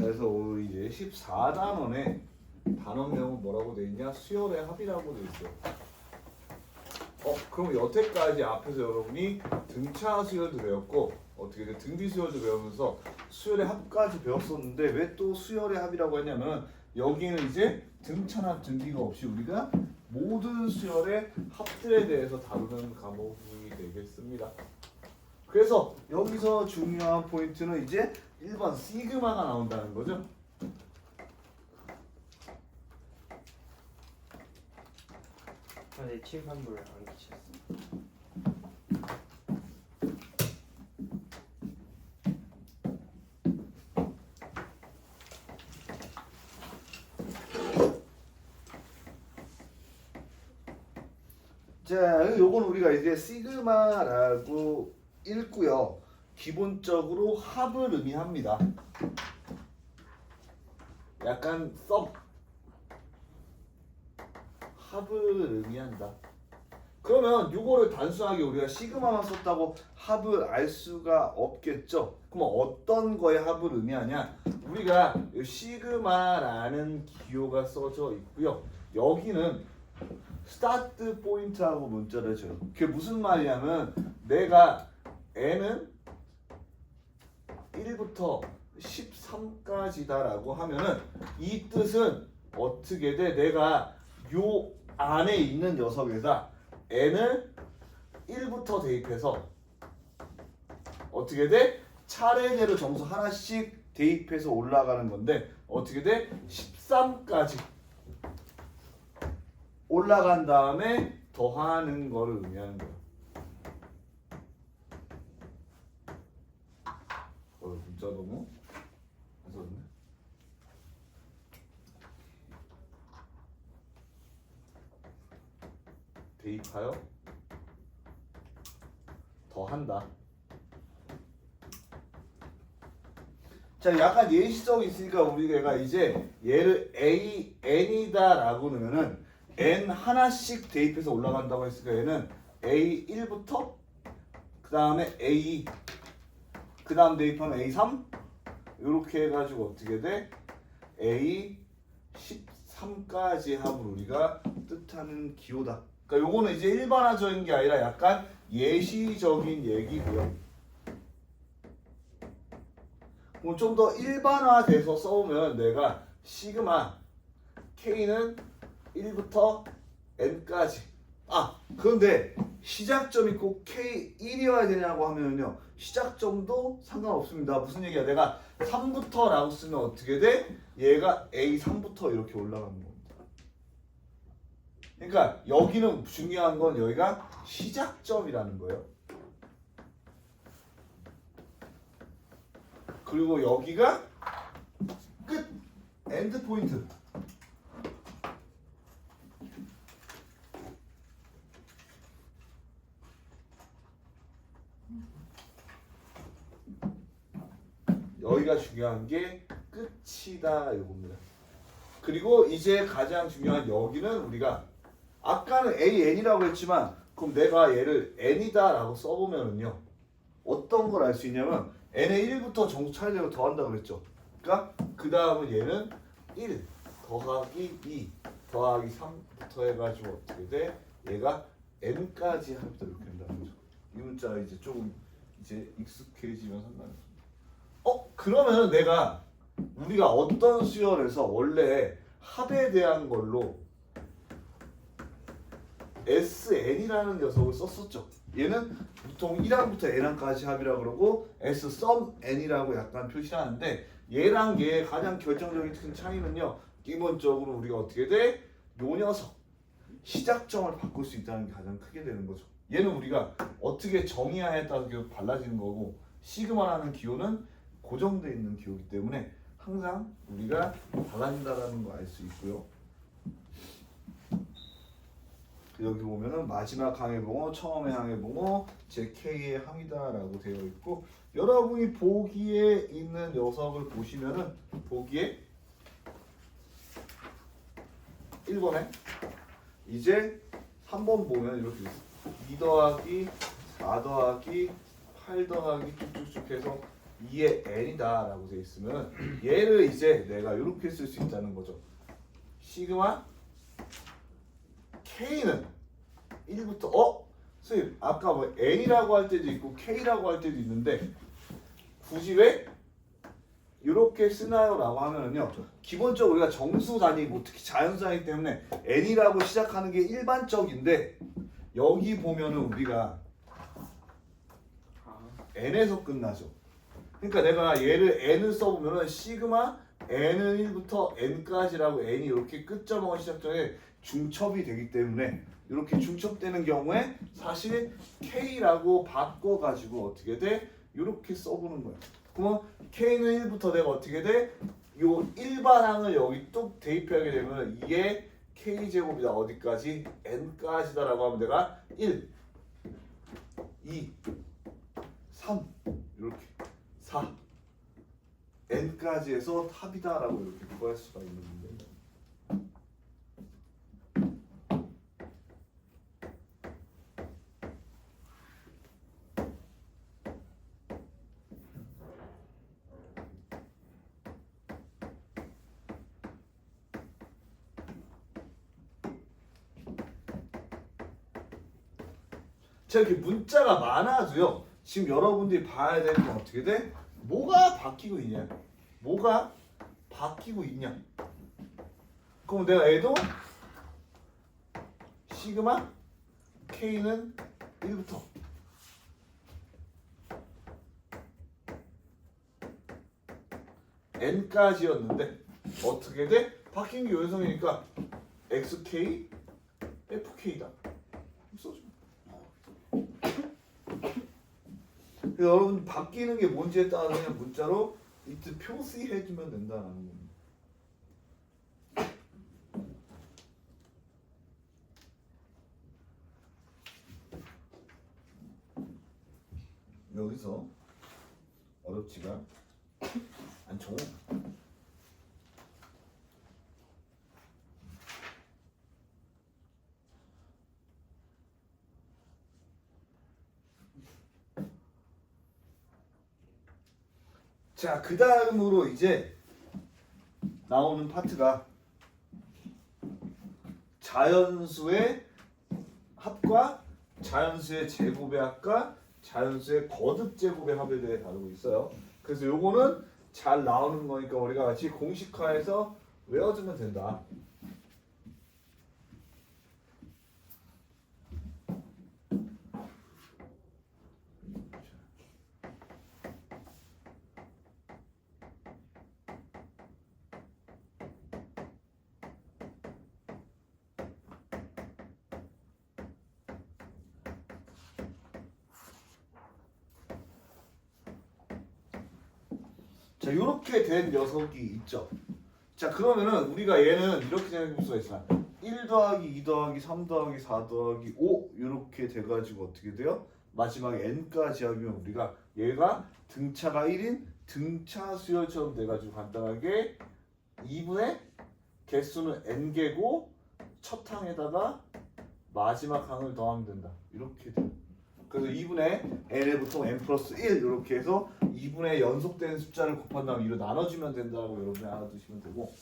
그래서 오늘 이제 14단원에 단원명은 뭐라고 돼 있냐? 수열의 합이라고 돼 있어요. 그럼 여태까지 앞에서 여러분이 등차 수열도 배웠고 어떻게 돼? 등비 수열도 배우면서 수열의 합까지 배웠었는데 왜 또 수열의 합이라고 했냐면 여기는 이제 등차나 등비가 없이 우리가 모든 수열의 합들에 대해서 다루는 과목이 되겠습니다. 그래서 여기서 중요한 포인트는 이제 1번 시그마가 나온다는 거죠. 내 칠판물을 안 끼쳤어. 자, 요건 우리가 이제 시그마라고 읽고요. 기본적으로 합을 의미합니다. 약간 합을 의미한다. 그러면 요거를 단순하게 우리가 시그마만 썼다고 합을 알 수가 없겠죠. 그럼 어떤 거에 합을 의미하냐? 우리가 이 시그마라는 기호가 써져 있고요. 여기는 스타트 포인트하고 문자를 줘요. 그게 무슨 말이냐면 내가 n은 1부터 13까지다라고 하면은 이 뜻은 어떻게 돼? 내가 요 안에 있는 녀석에다 n을 1부터 대입해서 어떻게 돼? 차례대로 점수 하나씩 대입해서 올라가는 건데 어떻게 돼? 13까지 올라간 다음에 더하는 거를 의미하는 거야. 문자 너무 안 썼네. 대입하여 더한다. 자, 약간 예시성이 있으니까 우리가 이제 얘를 n이다라고 넣으면은 n 하나씩 대입해서 올라간다고 했으니까 얘는 a1부터 그 다음에 a2 그 다음 대입하면 a3 이렇게 해가지고 어떻게 돼? a13까지 합을 우리가 뜻하는 기호다. 그러니까 요거는 이제 일반화적인 게 아니라 약간 예시적인 얘기고요. 좀 더 일반화돼서 써오면 내가 시그마 K는 1부터 N까지 그런데 시작점이 꼭 K1이어야 되냐고 하면요 시작점도 상관없습니다. 무슨 얘기야? 내가 3부터 라고 쓰면 어떻게 돼? 얘가 A3부터 이렇게 올라가는 겁니다. 그러니까 여기는 중요한 건 여기가 시작점이라는 거예요. 그리고 여기가 끝! 엔드 포인트. 여기가 중요한 게 끝이다 이겁니다. 그리고 이제 가장 중요한 여기는 우리가 아까는 AN이라고 했지만 그럼 내가 얘를 N이다 라고 써보면은요 어떤 걸 알 수 있냐면 N의 1부터 정수 차례대로 더한다고 그랬죠. 그러니까 그 다음은 얘는 1 더하기 2 더하기 3부터 해가지고 어떻게 돼? 얘가 N까지 합니다 이렇게 된다는 거죠. 이 문자 이제 조금 이제 익숙해지면 상관없어요. 그러면 내가 우리가 어떤 수열에서 원래 합에 대한 걸로 SN이라는 녀석을 썼었죠. 얘는 보통 1항부터 N항까지 합이라고 그러고 S sum N이라고 약간 표시하는데 얘랑 얘의 가장 결정적인 큰 차이는요. 기본적으로 우리가 어떻게 돼? 요 녀석 시작점을 바꿀 수 있다는 게 가장 크게 되는 거죠. 얘는 우리가 어떻게 정의하에 따라서 계속 달라지는 거고 시그마라는 기호는 고정되어 있는 기호이기 때문에 항상 우리가 달라진다는 거 알 수 있고요. 여기 보면은 마지막 항의 봉어, 처음의 항의 봉어, 제 K의 항이다라고 되어 있고 여러분이 보기에 있는 녀석을 보시면은 보기에 1번에 이제 한 번 보면 이렇게 있어요. 2 더하기 4 더하기 8 더하기 쭉쭉쭉 해서 2의 n이다라고 돼 있으면 얘를 이제 내가 이렇게 쓸 수 있다는 거죠. 시그마 k는 1부터 선생님 아까 뭐 n이라고 할 때도 있고 k라고 할 때도 있는데 굳이 왜 이렇게 쓰나요라고 하면은요. 기본적으로 우리가 정수 단위고 특히 자연수 단위 때문에 n이라고 시작하는 게 일반적인데 여기 보면은 우리가 n에서 끝나죠. 그러니까 내가 얘를 n을 써보면은 시그마 n은 1부터 n까지라고 n이 이렇게 끝점하고 시작점에 중첩이 되기 때문에 이렇게 중첩되는 경우에 사실 k라고 바꿔가지고 어떻게 돼? 이렇게 써보는 거야. 그러면 k는 1부터 내가 어떻게 돼? 요 일반항을 여기 뚝 대입하게 되면 이게 k제곱이다. 어디까지? n까지다라고 하면 내가 1, 2, 3 이렇게 4 n까지 해서 탑이다라고 이렇게 구할 수가 있는 건데 자 이렇게 문자가 많아도요. 지금 여러분들이 봐야 되는 건 어떻게 돼? 뭐가 바뀌고 있냐? 뭐가 바뀌고 있냐? 그럼 내가 얘도 시그마 k는 1부터 n까지였는데 어떻게 돼? 바뀐 게 요성이니까 xk, fk다. 써줘. 여러분 바뀌는 게 뭔지에 따라 그냥 문자로 이때 표시해주면 된다는 겁니다. 여기서 어렵지가 않죠. 자, 그 다음으로 이제 나오는 파트가 자연수의 합과 자연수의 제곱의 합과 자연수의 거듭 제곱의 합에 대해 다루고 있어요. 그래서 요거는 잘 나오는 거니까 우리가 같이 공식화해서 외워주면 된다. 자, 이렇게 된 녀석이 있죠. 자, 그러면은 우리가 얘는 이렇게 생각해 볼 수가 있어요. 1 더하기 2 더하기 3 더하기 4 더하기 5 이렇게 돼가지고 어떻게 돼요? 마지막에 n까지 하면 우리가 얘가 등차가 1인 등차 수열처럼 돼가지고 간단하게 2분의 개수는 n개고 첫 항에다가 마지막 항을 더하면 된다. 이렇게 돼요. 그래서 2분의 n을 보통 n 플러스 1 이렇게 해서 2분의 연속된 숫자를 곱한 다음 2로 나눠주면 된다고 여러분이 알아두시면 되고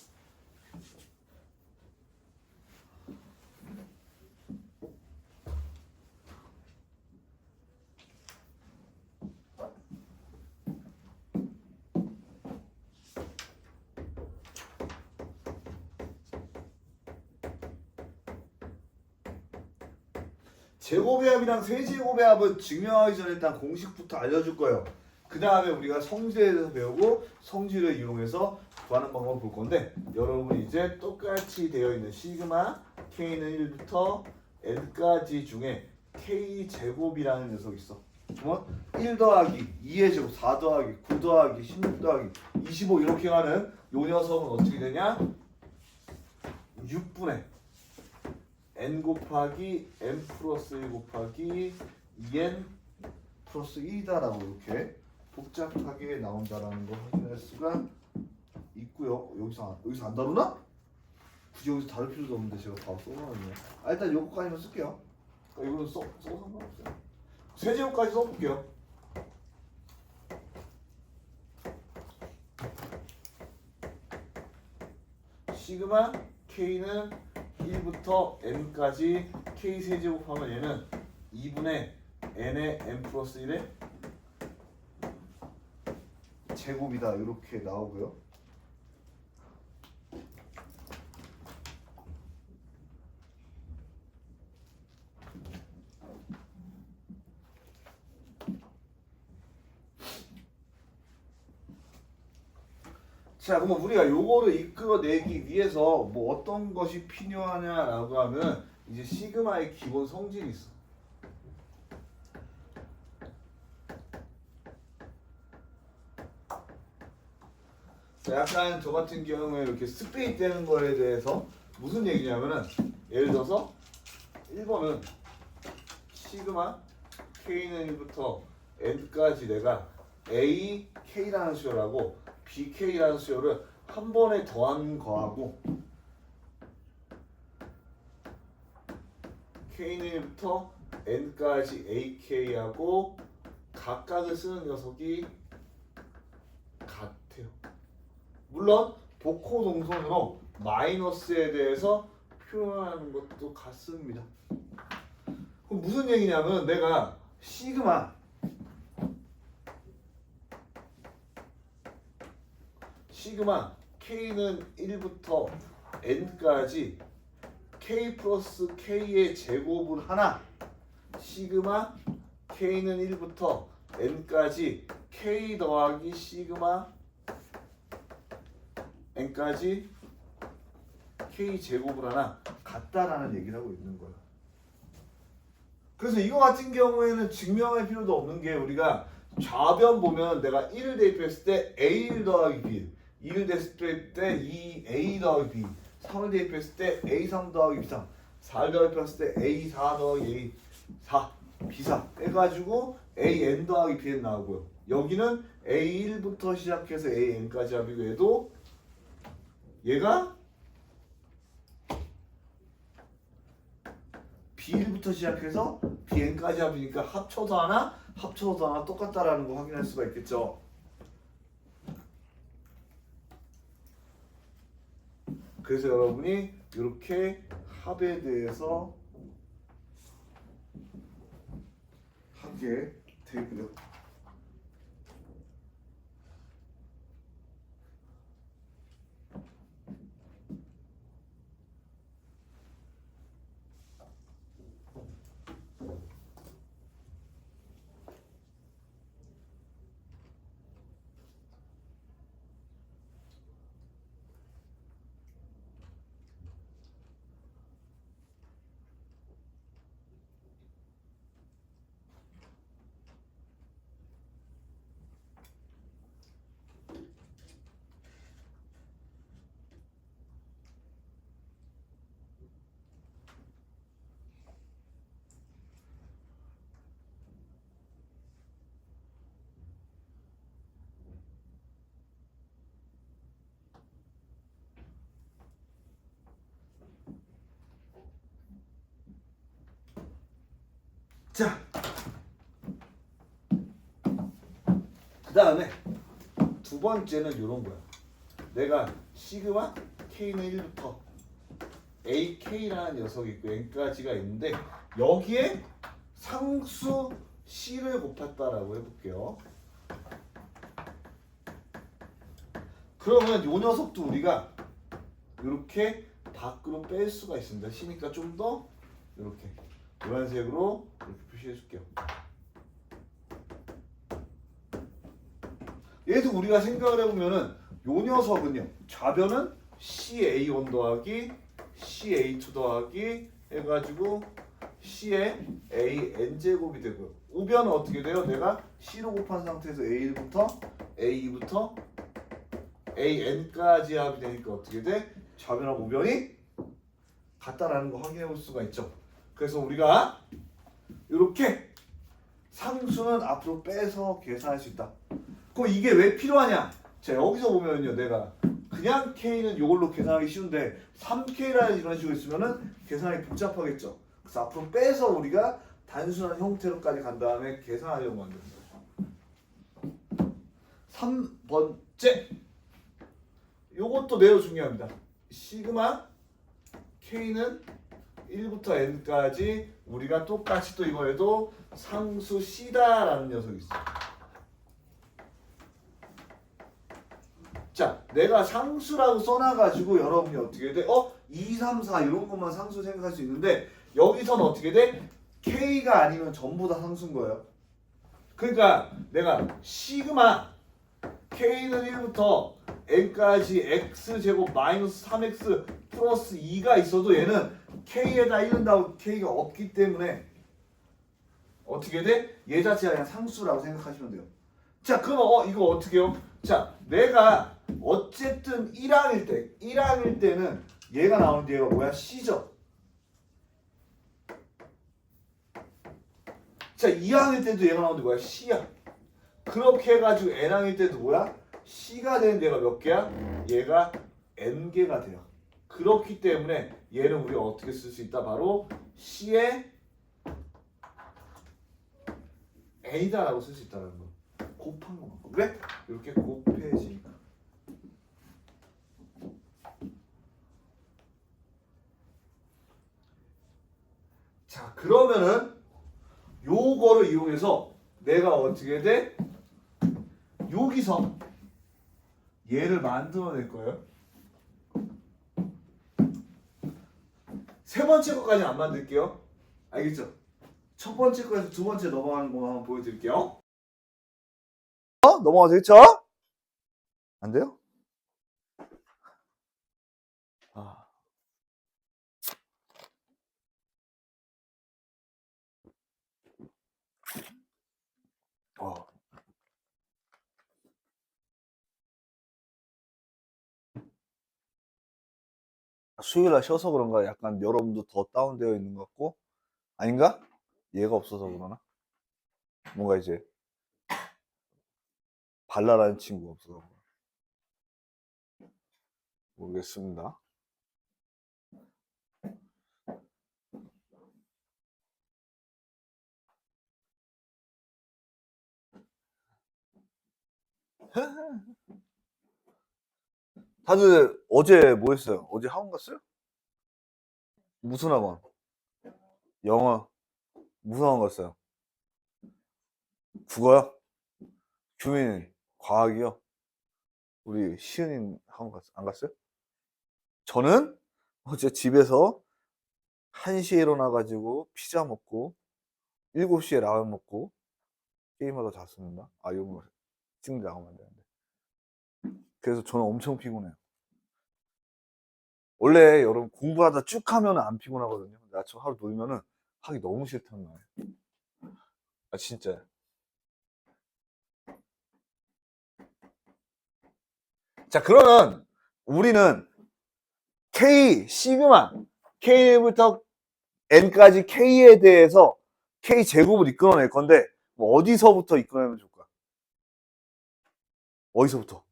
제곱의 합이랑 세제곱의 합은 증명하기 전에 일단 공식부터 알려줄 거예요. 그 다음에 우리가 성질에 대해서 배우고 성질을 이용해서 구하는 방법을 볼 건데 여러분이 이제 똑같이 되어 있는 시그마 k는 1부터 n까지 중에 k제곱이라는 녀석이 있어. 그러면 1 더하기 2의 제곱 4 더하기 9 더하기 16 더하기 25 이렇게 가는 요 녀석은 어떻게 되냐? 6분의 n 곱하기 n 플러스 1 곱하기 2n 플러스 1이다라고 이렇게 복잡하게 나온다라는 거 확인할 수가 있고요. 여기서 안 다루나? 굳이 여기서 다룰 필요도 없는데 제가 다 써놨네요. 일단 요거까지만 쓸게요. 그러니까 이거는 써도 상관없어요. 세제곱까지 써볼게요. 시그마 K는 1부터 N까지 K 세제곱하면 얘는 2분의 N의 N 플러스 1의 제곱이다. 이렇게 나오고요. 자, 그러면 우리가 요거를 이끌어내기 위해서 뭐 어떤 것이 필요하냐라고 하면 이제 시그마의 기본 성질이 있어. 자, 약간 저 같은 경우에 이렇게 스페이드 되는 거에 대해서 무슨 얘기냐면은 예를 들어서 1번은 시그마 K는 1부터 N까지 내가 A, K라는 수열하고 BK라는 수열을 한 번에 더한 거하고 K는 1부터 N까지 AK하고 각각을 쓰는 녀석이 같아요. 물론 복호 동선으로 마이너스에 대해서 표현하는 것도 같습니다. 그럼 무슨 얘기냐면 내가 시그마 K는 1부터 N까지 K 플러스 K의 제곱을 하나 시그마 K는 1부터 N까지 K 더하기 시그마 N까지 K 제곱을 하나 같다라는 얘기를 하고 있는 거야. 그래서 이거 같은 경우에는 증명할 필요도 없는 게 우리가 좌변 보면 내가 1을 대입했을 때 A1 더하기 B 2를 대입했을 때 2A 더하기 B 3을 대입했을 때 A3 더하기 B3 4를 대입했을 때 A4 더하기 A4 B4 해가지고 AN 더하기 BN 나오고요. 여기는 A1부터 시작해서 AN까지 합이고 얘도 얘가 B1부터 시작해서 BN까지 합이니까 합쳐서 하나 합쳐서 하나 똑같다라는 거 확인할 수가 있겠죠. 그래서 여러분이 이렇게 합에 대해서 하게 되고요. 자, 그 다음에 두 번째는 이런 거야. 내가 시그마 K는 1부터 AK라는 녀석이 있고 N까지가 있는데 여기에 상수 C를 곱했다라고 해볼게요. 그러면 이 녀석도 우리가 이렇게 밖으로 뺄 수가 있습니다. C니까 좀 더 이렇게 노란색으로 이렇게 표시해 줄게요. 얘도 우리가 생각을 해보면은 요 녀석은요 좌변은 CA1 더하기 CA2 더하기 해가지고 C의 AN제곱이 되고요. 우변은 어떻게 돼요? 내가 C로 곱한 상태에서 A1부터 A2부터 AN까지 합이 되니까 어떻게 돼? 좌변하고 우변이 같다라는 거 확인해 볼 수가 있죠. 그래서 우리가 이렇게 상수는 앞으로 빼서 계산할 수 있다. 그럼 이게 왜 필요하냐? 자, 여기서 보면요, 내가 그냥 K는 이걸로 계산하기 쉬운데 3K라는 이런 식으로 있으면은 계산이 복잡하겠죠. 그래서 앞으로 빼서 우리가 단순한 형태로까지 간 다음에 계산하려고 만드는 거죠. 3번째, 요것도 매우 중요합니다. 시그마 K는 1부터 N까지 우리가 똑같이 또 이번에도 상수 C다라는 녀석이 있어. 자, 내가 상수라고 써놔가지고 여러분이 어떻게 돼? 2, 3, 4 이런 것만 상수 생각할 수 있는데 여기서는 어떻게 돼? K가 아니면 전부 다 상수인 거예요. 그러니까 내가 시그마 K는 1부터 N까지 X제곱 마이너스 3X 플러스 2가 있어도 얘는 K에다 1은 다고 K가 없기 때문에 어떻게 돼? 얘 자체가 그냥 상수라고 생각하시면 돼요. 자, 그럼 이거 어떻게 해요? 자, 내가 어쨌든 1항일 때는 얘가 나오는데 얘가 뭐야? C죠. 자, 2항일 때도 얘가 나오는데 뭐야? C야. 그렇게 해가지고 N항일 때도 뭐야? C가 되는 데가 몇 개야? 얘가 N개가 돼요. 그렇기 때문에 얘는 우리가 어떻게 쓸 수 있다? 바로 C의 N이다라고 쓸 수 있다는 거. 곱한 거만. 그래? 이렇게 곱해지니까. 자, 그러면은 요거를 이용해서 내가 어떻게 돼? 여기서 얘를 만들어낼 거예요. 세 번째 거까지 안 만들게요. 알겠죠? 첫 번째 거에서 두 번째 넘어가는 거 한번 보여드릴게요. 넘어가도 되겠죠? 안 돼요? 아. 수요일날 쉬어서 그런가 약간 여러분도 더 다운되어 있는 것 같고 아닌가? 얘가 없어서 그러나? 뭔가 이제 발랄한 친구가 없어서 그런가? 모르겠습니다. 다들 어제 뭐 했어요? 어제 학원 갔어요? 무슨 학원? 영어. 무슨 학원 갔어요? 국어요? 규민, 과학이요? 우리 시은이 학원 안 갔어요? 저는 어제 집에서 1시에 일어나가지고 피자 먹고 7시에 라면 먹고 게임하다 잤습니다. 아, 이거 찍는 데 나가면 안 되는데. 그래서 저는 엄청 피곤해요. 원래 여러분 공부하다 쭉 하면 안 피곤하거든요. 근데 아침 하루 놀면은 하기 너무 싫단 말이에요. 아, 진짜. 자, 그러면 우리는 K, 시그마, K부터 N까지 K에 대해서 K 제곱을 이끌어낼 건데 뭐 어디서부터 이끌어내면 좋을까? 어디서부터?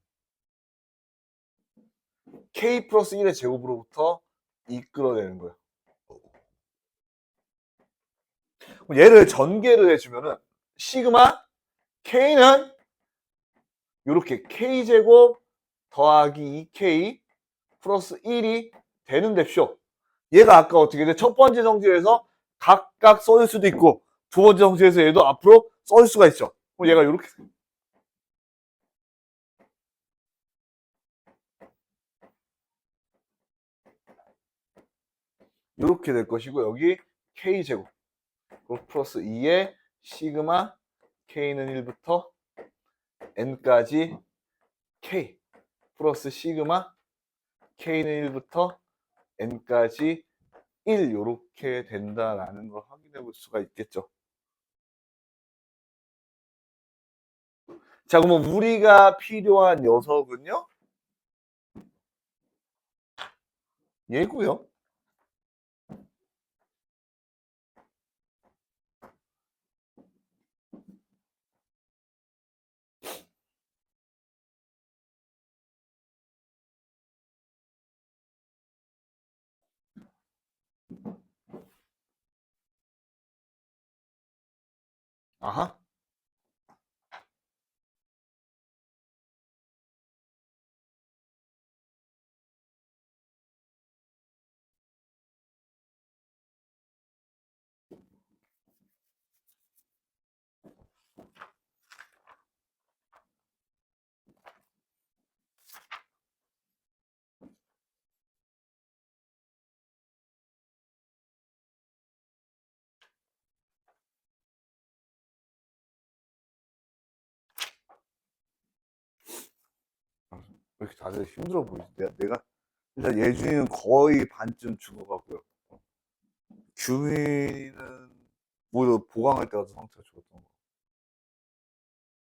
K 플러스 1의 제곱으로부터 이끌어내는 거예요. 얘를 전개를 해주면은 시그마 K는 이렇게 K제곱 더하기 2K 플러스 1이 되는 뎁쇼. 얘가 아까 어떻게 돼? 첫 번째 성질에서 각각 써질 수도 있고 두 번째 성질에서 얘도 앞으로 써질 수가 있죠. 그럼 얘가 이렇게 될 것이고 여기 K제곱 플러스 2에 시그마 K는 1부터 N까지 K 플러스 시그마 K는 1부터 N까지 1 이렇게 된다라는 걸 확인해 볼 수가 있겠죠. 자, 그러면 우리가 필요한 녀석은요? 얘고요. 아하. 이렇게 다들 힘들어 보이지? 내가 일단 예준이는 거의 반쯤 죽어가고요. 규민이는 오히려 보강할 때 가서 상태가 좋았던 거.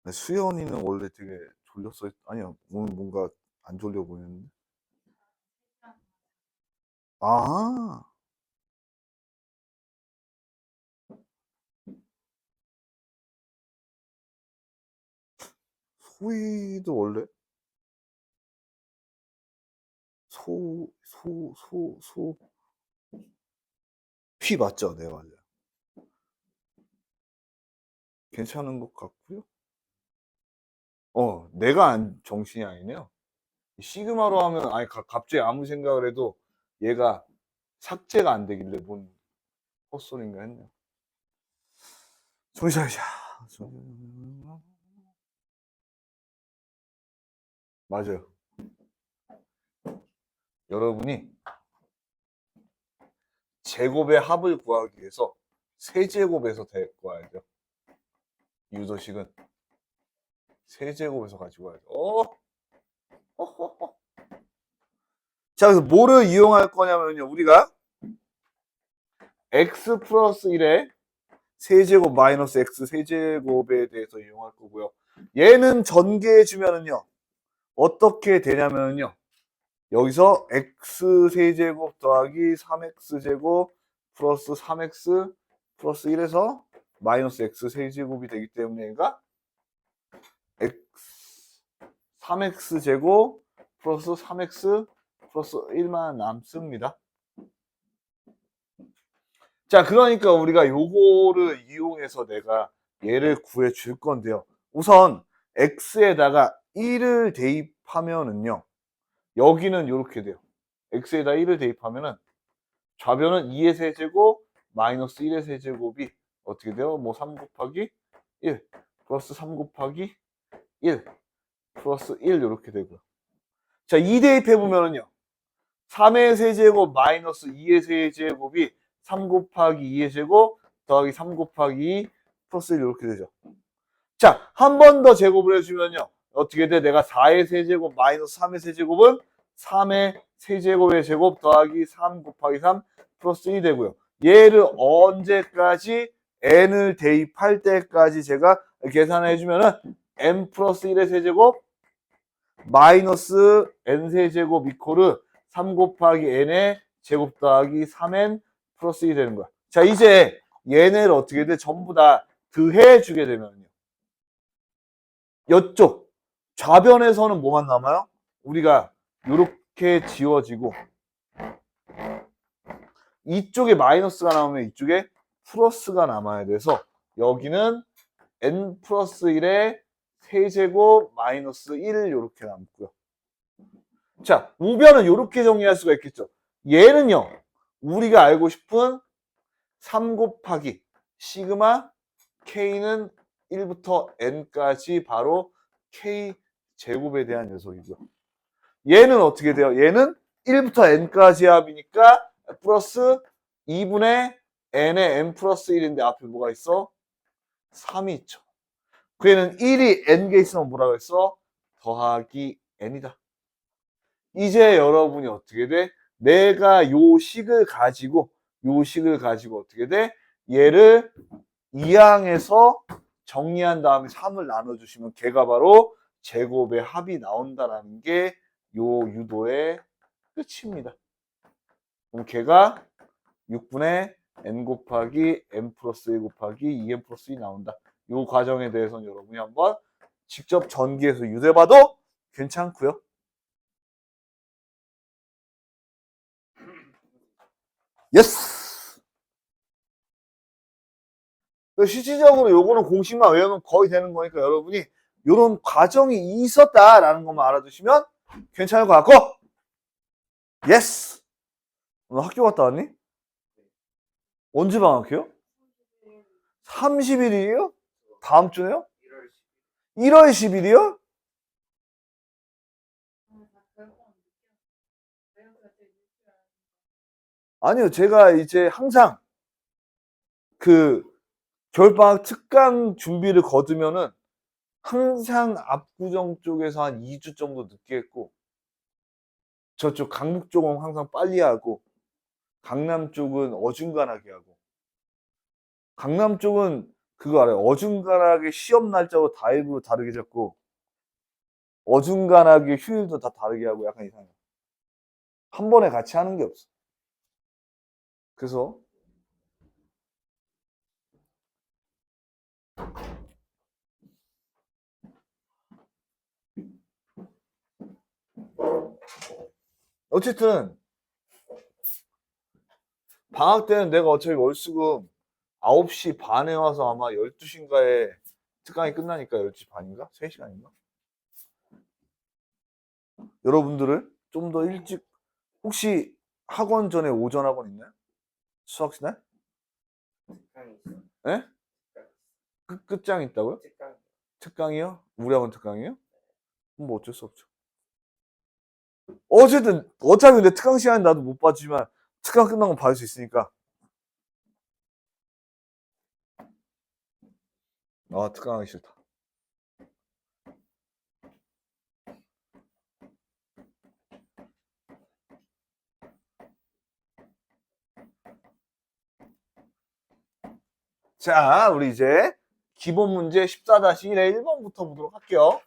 근데 수연이는 원래 되게 졸렸어. 아니야, 오늘 뭔가 안 졸려 보이는데. 아, 소희도 원래 휘 맞죠? 네, 맞아요. 괜찮은 것 같고요. 내가 정신이 아니네요. 시그마로 하면, 아니, 갑자기 아무 생각을 해도 얘가 삭제가 안 되길래 뭔 헛소리인가 했네요. 정신 차리자. 맞아요. 여러분이 제곱의 합을 구하기 위해서 세제곱에서 구해야죠. 유도식은 세제곱에서 가지고 와야죠. 자, 그래서 뭐를 이용할 거냐면요. 우리가 x 플러스 1의 세제곱 마이너스 x 세제곱에 대해서 이용할 거고요. 얘는 전개해주면은요. 어떻게 되냐면요. 여기서 x 세제곱 더하기 3x제곱 플러스 3x 플러스 1에서 마이너스 x 세제곱이 되기 때문에 얘가 3x제곱 플러스 3x 플러스 1만 남습니다. 자, 그러니까 우리가 요거를 이용해서 내가 얘를 구해 줄 건데요. 우선 x에다가 1을 대입하면은요. 여기는 이렇게 돼요. x에다 1을 대입하면은 좌변은 2의 세제곱 마이너스 1의 세제곱이 어떻게 돼요? 뭐 3 곱하기 1 플러스 3 곱하기 1 플러스 1 이렇게 되고요. 자, 2 대입해보면은요. 3의 세제곱 마이너스 2의 세제곱이 3 곱하기 2의 제곱 더하기 3 곱하기 2 플러스 1 이렇게 되죠. 자, 한 번 더 제곱을 해주면요. 어떻게 돼? 내가 4의 세제곱 마이너스 3의 세제곱은 3의 세제곱의 제곱 더하기 3 곱하기 3 플러스 1이 되고요. 얘를 언제까지 n을 대입할 때까지 제가 계산해 주면은 n 플러스 1의 세제곱 마이너스 n 세제곱 이코르 3 곱하기 n의 제곱 더하기 3n 플러스 1이 되는 거야. 자, 이제 얘네를 어떻게 돼? 전부 다 더해 주게 되면요. 이쪽 좌변에서는 뭐만 남아요? 우리가 이렇게 지워지고 이쪽에 마이너스가 나오면 이쪽에 플러스가 남아야 돼서 여기는 n 플러스 1의 세제곱 마이너스 1 이렇게 남고요. 자, 우변은 이렇게 정리할 수가 있겠죠. 얘는요. 우리가 알고 싶은 3 곱하기 시그마 k는 1부터 n까지 바로 k 제곱에 대한 녀석이고요. 얘는 어떻게 돼요? 얘는 1부터 n까지 합이니까 플러스 2분의 n의 n 플러스 1인데 앞에 뭐가 있어? 3이 있죠. 그 얘는 1이 n개 있으면 뭐라고 했어? 더하기 n이다. 이제 여러분이 어떻게 돼? 내가 요 식을 가지고 어떻게 돼? 얘를 2항에서 정리한 다음에 3을 나눠주시면 걔가 바로 제곱의 합이 나온다라는 게 요 유도의 끝입니다. 그럼 걔가 6분의 n 곱하기 n 플러스 1 곱하기 2n 플러스 2 나온다. 요 과정에 대해서는 여러분이 한번 직접 전기해서 유도해봐도 괜찮고요. 예스! 실질적으로 요거는 공식만 외우면 거의 되는 거니까 여러분이 요런 과정이 있었다라는 것만 알아두시면 괜찮을 것 같고 예스! 오늘 학교 갔다 왔니? 언제 방학해요? 30일이에요? 다음 주네요? 1월 10일이요? 아니요, 제가 이제 항상 그 겨울방학 특강 준비를 거두면은 항상 압구정 쪽에서 한 2주 정도 늦게 했고 저쪽 강북 쪽은 항상 빨리 하고 강남 쪽은 어중간하게 하고 강남 쪽은 그거 알아요? 어중간하게 시험 날짜도 다 일부러 다르게 잡고 어중간하게 휴일도 다 다르게 하고 약간 이상해. 한 번에 같이 하는 게 없어. 그래서 어쨌든 방학 때는 내가 어차피 월수금 9시 반에 와서 아마 12시인가에 특강이 끝나니까 12시 반인가? 3시간인가? 여러분들을 좀 더 일찍 혹시 학원 전에 오전 학원 있나요? 수학 시날? 특강이 있어. 예? 끝장 있다고요? 특강. 특강이요? 우리 학원 특강이요? 그럼 뭐 어쩔 수 없죠. 어쨌든 어차피 근데 특강 시간에 나도 못 봤지만 특강 끝나고 받을 수 있으니까. 아, 특강 하기 싫다. 자, 우리 이제 기본 문제 14-1의 1번부터 보도록 할게요.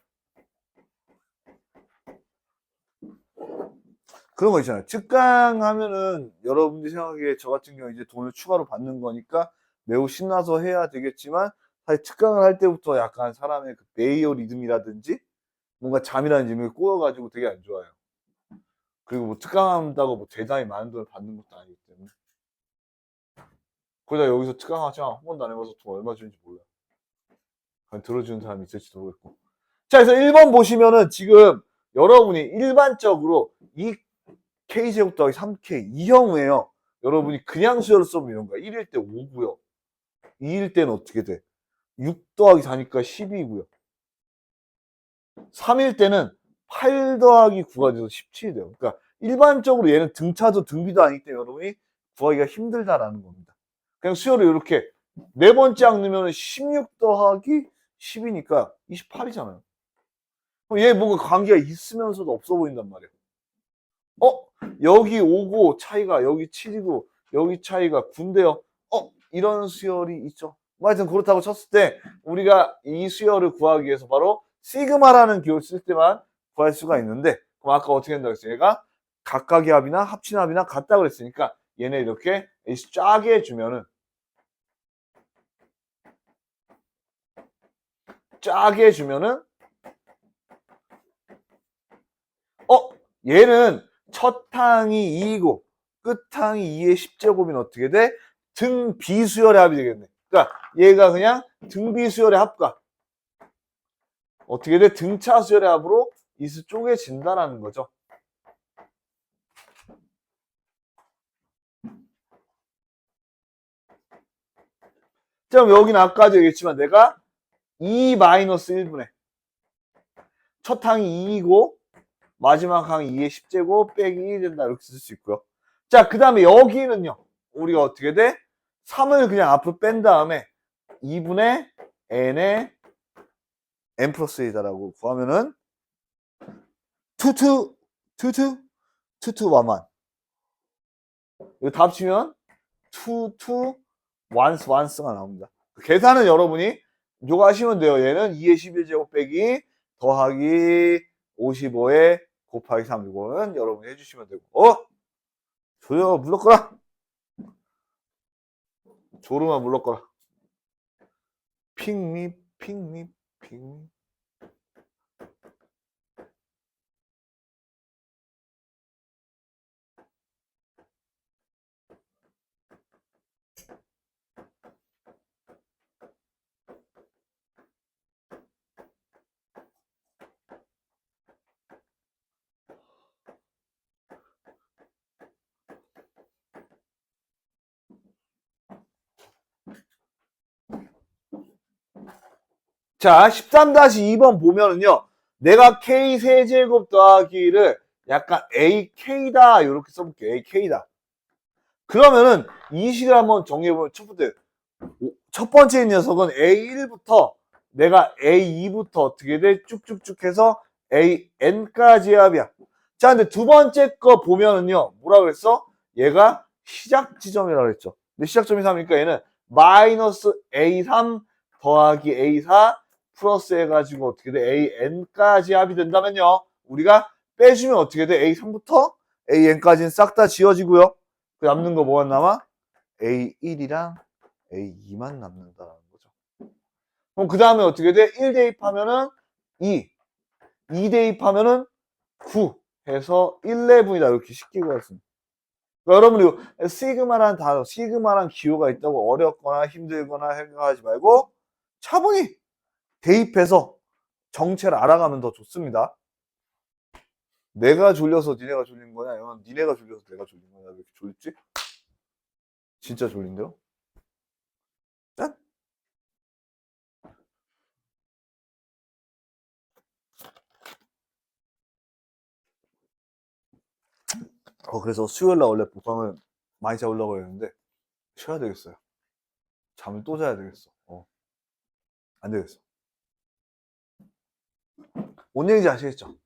그런 거 있잖아요. 특강 하면은 여러분들이 생각하기에 저 같은 경우 이제 돈을 추가로 받는 거니까 매우 신나서 해야 되겠지만 사실 특강을 할 때부터 약간 사람의 그 베이어 리듬이라든지 뭔가 잠이라는 재미가 꼬여가지고 되게 안 좋아요. 그리고 뭐 특강한다고 뭐 대단히 많은 돈을 받는 것도 아니기 때문에. 거기다 여기서 특강하지만 한 번도 안 해봐서 돈 얼마 주는지 몰라요. 과연 들어주는 사람이 있을지도 모르겠고. 자, 그래서 1번 보시면은 지금 여러분이 일반적으로 이 K제곱 더하기 3K 이 경우에요. 여러분이 그냥 수열을 써보면 이런 거야. 1일 때 5고요. 2일 때는 어떻게 돼? 6 더하기 4니까 12고요. 3일 때는 8 더하기 9가 돼서 17이 돼요. 그러니까 일반적으로 얘는 등차도 등비도 아니기 때문에 여러분이 구하기가 힘들다라는 겁니다. 그냥 수열을 이렇게 네 번째 악 넣으면 16 더하기 10이니까 28이잖아요. 그럼 얘 뭔가 관계가 있으면서도 없어 보인단 말이에요. 여기 5고 차이가 여기 7이고 여기 차이가 9인데요. 이런 수열이 있죠. 뭐 하여튼 그렇다고 쳤을 때 우리가 이 수열을 구하기 위해서 바로 시그마라는 기호를 쓸 때만 구할 수가 있는데 그럼 아까 어떻게 한다고 했어요? 얘가 각각의 합이나 합친 합이나 같다고 그랬으니까 얘네 이렇게 짜게 해주면은 얘는 첫 항이 2이고 끝 항이 2의 10제곱이면 어떻게 돼? 등 비수열의 합이 되겠네. 그러니까 얘가 그냥 등 비수열의 합과 어떻게 돼? 등차 수열의 합으로 이수 쪼개진다라는 거죠. 자, 그럼 여기는 아까도 얘기했지만 내가 2-1분의 첫 항이 2이고 마지막 항이 2의 10제곱 빼기 1이 된다 이렇게 쓸 수 있고요. 자, 그 다음에 여기는요. 우리가 어떻게 돼? 3을 그냥 앞으로 뺀 다음에 2분의 n의 n 플러스 1이다라고 구하면은 투투 완완 이거 다 합치면 투 완스가 나옵니다. 계산은 여러분이 요거 하시면 돼요. 얘는 2의 11제곱 빼기 더하기 55에 곱하기 3 이거는 여러분이 해주시면 되고 조여 물러거라. 조르마 물러거라. 핑미. 자, 13-2번 보면은요. 내가 K 세제곱 더하기를 약간 AK다 이렇게 써볼게요. AK다. 그러면은 이 식을 한번 정리해보면 첫 번째 녀석은 A1부터 내가 A2부터 어떻게 돼? 쭉쭉쭉 해서 AN까지 합이야. 자, 근데 두 번째 거 보면은요, 뭐라 그랬어? 얘가 시작 지점이라고 그랬죠. 근데 시작점이 3이니까 얘는 마이너스 A3 더하기 A4 플러스 해가지고 어떻게 돼? AN까지 합이 된다면요. 우리가 빼주면 어떻게 돼? A3부터 AN까지는 싹 다 지워지고요. 그 남는 거 뭐가 남아? A1이랑 A2만 남는다는 거죠. 그럼 그 다음에 어떻게 돼? 1 대입하면은 2, 2 대입하면은 9 해서 11이다. 이렇게 쉽게 구했습니다. 그러니까 여러분, 이 시그마라는 단어, 시그마란 기호가 있다고 어렵거나 힘들거나 생각하지 말고 차분히 대입해서 정체를 알아가면 더 좋습니다. 내가 졸려서 니네가 졸린 거냐? 아니면 니네가 졸려서 내가 졸린 거냐? 왜 이렇게 졸립지? 진짜 졸린데요? 짠! 그래서 수요일날 원래 보강을 많이 잡으려고 했는데 쉬어야 되겠어요. 잠을 또 자야 되겠어. 안 되겠어. 뭔 얘기인지 아시겠죠?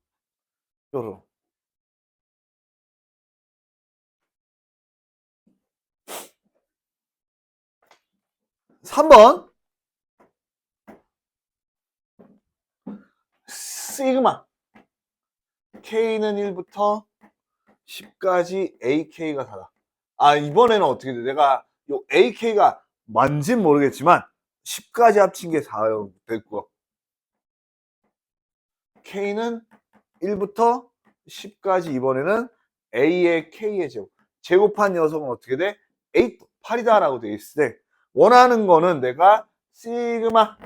여러분. 3번 시그마 K는 1부터 10까지 AK가 다다. 아, 이번에는 어떻게 돼? 내가 요 AK가 뭔진 모르겠지만 10까지 합친 게 4요 됐고 K는 1부터 10까지 이번에는 A의 K의 제곱. 제곱한 녀석은 어떻게 돼? 8이다 라고 돼 있을 때 원하는 거는 내가 시그마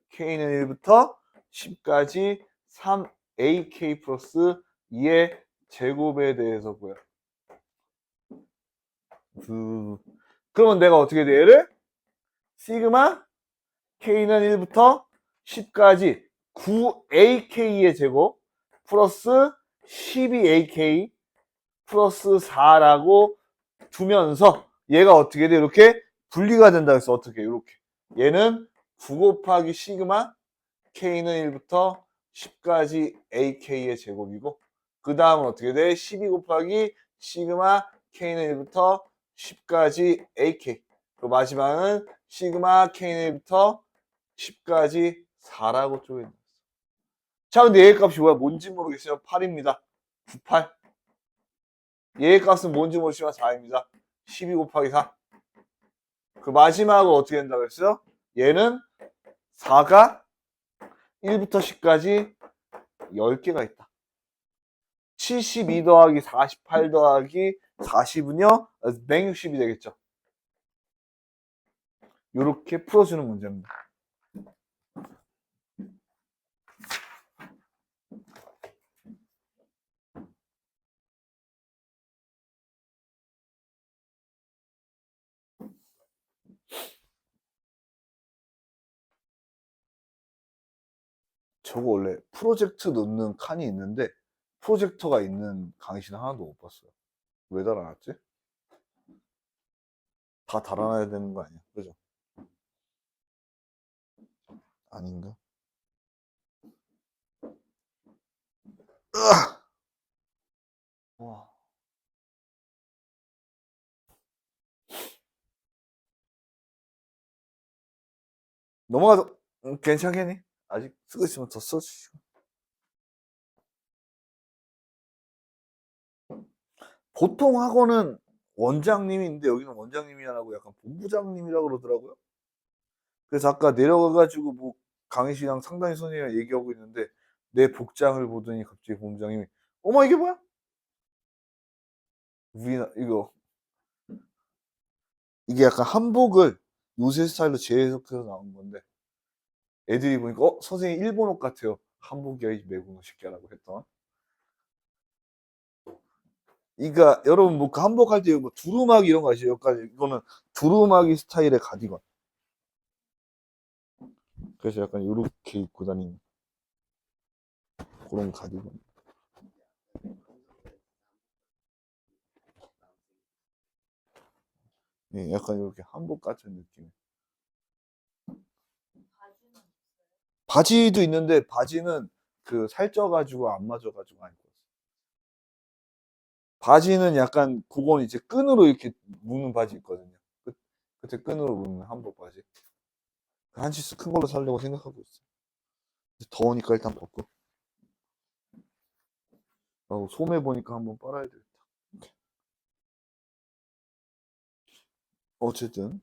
K는 1부터 10까지 3AK 플러스 2의 제곱에 대해서 구해. 그러면 내가 어떻게 돼? 얘를 시그마 K는 1부터 10까지 9AK의 제곱 플러스 12AK 플러스 4라고 두면서 얘가 어떻게 돼? 이렇게 분리가 된다 그래서 어떻게 이렇게 얘는 9 곱하기 시그마 K는 1부터 10까지 AK의 제곱이고 그 다음은 어떻게 돼? 12 곱하기 시그마 K는 1부터 10까지 AK 그리고 마지막은 시그마 K는 1부터 10까지 4라고 쪼개져. 자, 근데 얘의 값이 뭐야? 뭔지 모르겠어요. 8입니다. 98. 얘의 값은 뭔지 모르지만 4입니다. 12 곱하기 4. 그 마지막으로 어떻게 된다고 했어요? 얘는 4가 1부터 10까지 10개가 있다. 72 더하기 48 더하기 40은요? 160이 되겠죠. 이렇게 풀어주는 문제입니다. 저거 원래 프로젝트 넣는 칸이 있는데 프로젝터가 있는 강의실은 하나도 못 봤어요. 왜 달아놨지? 다 달아놔야 되는 거 아니야? 그죠? 아닌가? 으아! 와. 넘어가서 괜찮겠니? 아직 쓰고 있으면 더 써주시고. 보통 학원은 원장님이 있는데 여기는 원장님이 아니고 약간 본부장님이라고 그러더라고요. 그래서 아까 내려가가지고 뭐 강의실이랑 상담 선생님이랑 얘기하고 있는데 내 복장을 보더니 갑자기 본부장님이 어머 이게 뭐야? 우리나 이게 약간 한복을 요새 스타일로 재해석해서 나온 건데 애들이 보니까 선생님 일본 옷 같아요. 한복이야 이 매국노 새끼야라고 했던. 그러니까 여러분 뭐 그 한복할 때 뭐 두루마기 이런 거 아시죠? 여기까지 이거는 두루마기 스타일의 가디건. 그래서 약간 이렇게 입고 다니는 그런 가디건. 예, 약간 이렇게 한복 같은 느낌. 바지도 있는데 바지는 그 살쪄가지고 안 맞아가지고 안 입었어. 바지는 약간 그건 이제 끈으로 이렇게 묶는 바지 있거든요. 그때 끈으로 묶는 한복 바지. 한 치수 큰 걸로 사려고 생각하고 있어. 더우니까 일단 벗고. 소매 보니까 한번 빨아야 되겠다. 어쨌든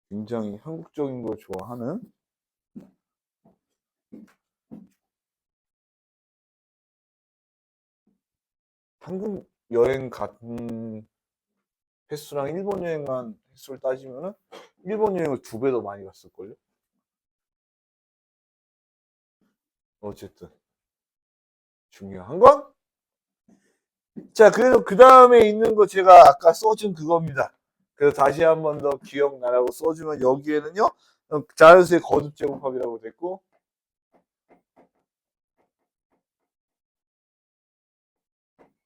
굉장히 한국적인 걸 좋아하는 한국 여행 간 횟수랑 일본 여행 간 횟수를 따지면은 일본 여행을 2배 더 많이 갔을걸요? 어쨌든 중요한 건 자, 그래서 그 다음에 있는 거 제가 아까 써준 그겁니다. 그래서 다시 한 번 더 기억나라고 써주면 여기에는요, 자연수의 거듭 제곱합이라고 됐고,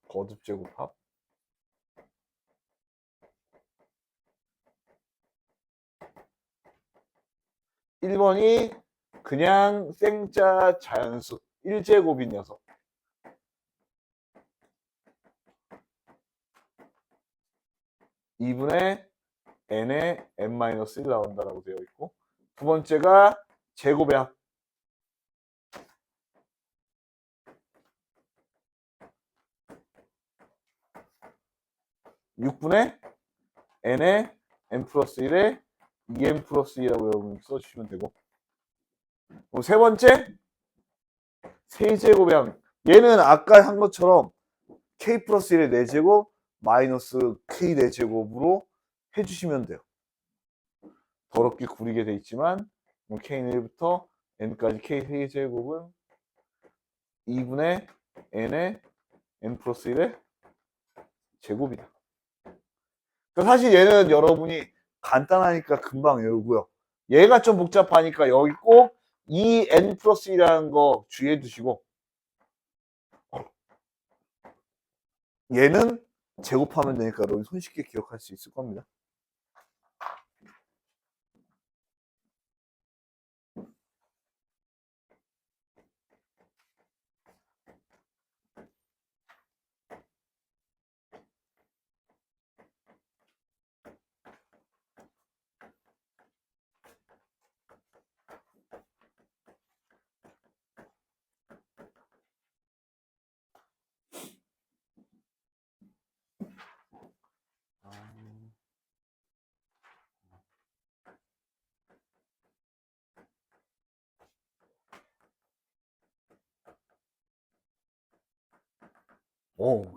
거듭 제곱합. 1번이 그냥 생자 자연수 1제곱인 녀석. 2분의 n에 n-1 나온다라고 되어 있고, 두 번째가 제곱의 합. 6분의 n에 n 플러스 1에 2n 플러스 2라고 여러분 써주시면 되고, 세 번째 세제곱의 합. 얘는 아까 한 것처럼 k 플러스 1의 4제곱 마이너스 k 4제곱으로 해주시면 돼요. 더럽게 구리게 돼 있지만 k는 1부터 n까지 k 3제곱은 2분의 n의 n 플러스 1의 제곱이다. 그러니까 사실 얘는 여러분이 간단하니까 금방 외우고요. 얘가 좀 복잡하니까 여기 꼭 이 n 플러스 1이라는 거 주의해 두시고, 얘는 제곱하면 되니까 여러분 손쉽게 기억할 수 있을 겁니다.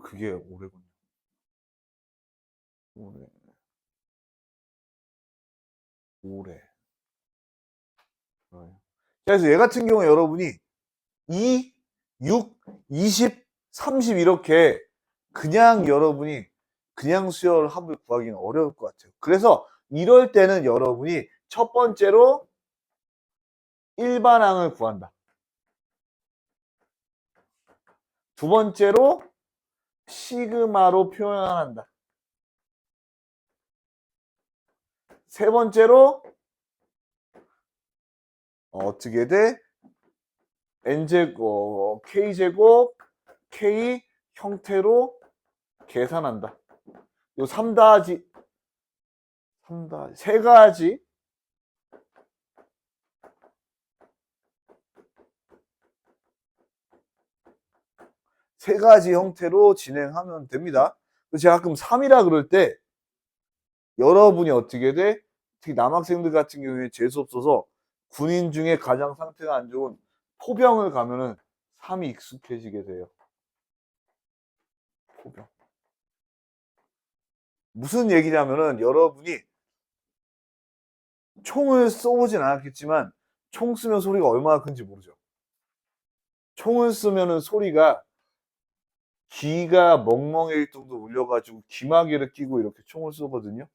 그게 오래군요. 오래. 그래서 얘 같은 경우에 여러분이 2, 6, 20, 30 이렇게 그냥 여러분이 그냥 수열 합을 구하기는 어려울 것 같아요. 그래서 이럴 때는 여러분이 첫 번째로 일반항을 구한다. 두 번째로 시그마로 표현한다. 세 번째로 어떻게 돼? n제곱, k제곱, k 형태로 계산한다. 요 3다지, 세 가지 형태로 진행하면 됩니다. 제가 가끔 3이라 그럴 때 여러분이 어떻게 돼? 특히 남학생들 같은 경우에 재수없어서 군인 중에 가장 상태가 안 좋은 포병을 가면은 3이 익숙해지게 돼요. 포병. 무슨 얘기냐면은 여러분이 총을 쏘보진 않았겠지만 총 쓰면 소리가 얼마나 큰지 모르죠. 총을 쓰면은 소리가 귀가 멍멍해질 정도 울려가지고 귀마개를 끼고 이렇게 총을 쏘거든요.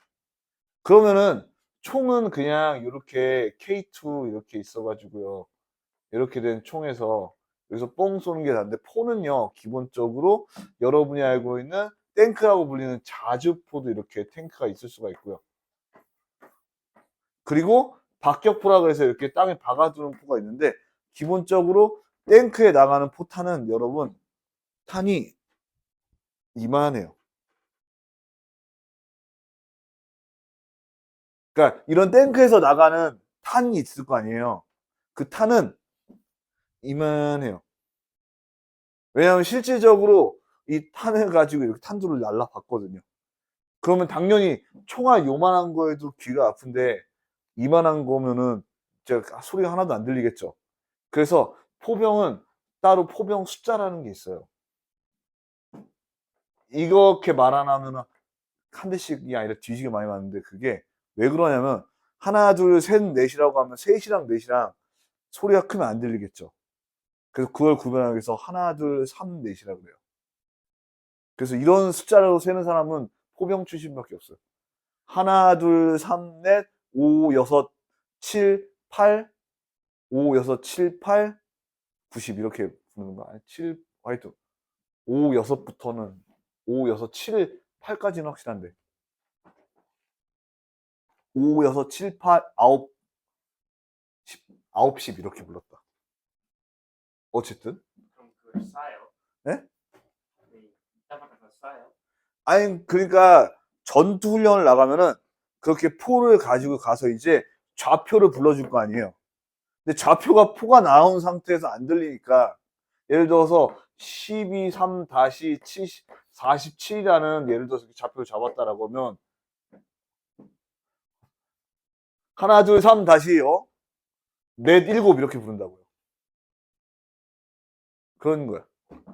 그러면은 총은 그냥 이렇게 K2 이렇게 있어가지고요. 이렇게 된 총에서 여기서 뽕 쏘는 게 다른데, 포는요 기본적으로 여러분이 알고 있는 탱크라고 불리는 자주포도 이렇게 탱크가 있을 수가 있고요. 그리고 박격포라 그래서 이렇게 땅에 박아두는 포가 있는데 기본적으로 탱크에 나가는 포탄은 여러분 탄이 이만해요. 그러니까 이런 탱크에서 나가는 탄이 있을 거 아니에요. 그 탄은 이만해요. 왜냐하면 실질적으로 이 탄을 가지고 이렇게 탄두를 날라봤거든요. 그러면 당연히 총알 요만한 거에도 귀가 아픈데 이만한 거면은 진짜 소리가 하나도 안 들리겠죠. 그래서 포병은 따로 포병 숫자라는 게 있어요. 이렇게 말 안 하면 한 대씩이 아니라 뒤지게 많이 맞는데 그게 왜 그러냐면 하나 둘 셋 넷이라고 하면 셋이랑 넷이랑 소리가 크면 안 들리겠죠. 그래서 그걸 구별하기 위해서 하나 둘 삼 넷이라고 그래요. 그래서 이런 숫자로 세는 사람은 포병 출신밖에 없어요. 하나 둘 삼 넷 오 여섯 칠 팔 5 6 7 8 90 이렇게 부르는 거 아니 7 하여튼 5 6부터는 5 6 7 8까지는 확실한데 5 6 7 8 9 10 9 10 이렇게 불렀다. 어쨌든 그럼 그걸 쏴요? 네? 네, 이따가 다 쏴요? 아니 그러니까 전투 훈련을 나가면은 그렇게 포를 가지고 가서 이제 좌표를 불러줄 거 아니에요. 근데 좌표가 포가 나온 상태에서 안 들리니까 예를 들어서 12-3-7 47이라는 예를 들어서 좌표를 잡았다라고 하면 하나 둘 삼 다시 넷 일곱 이렇게 부른다고요. 그런 거야.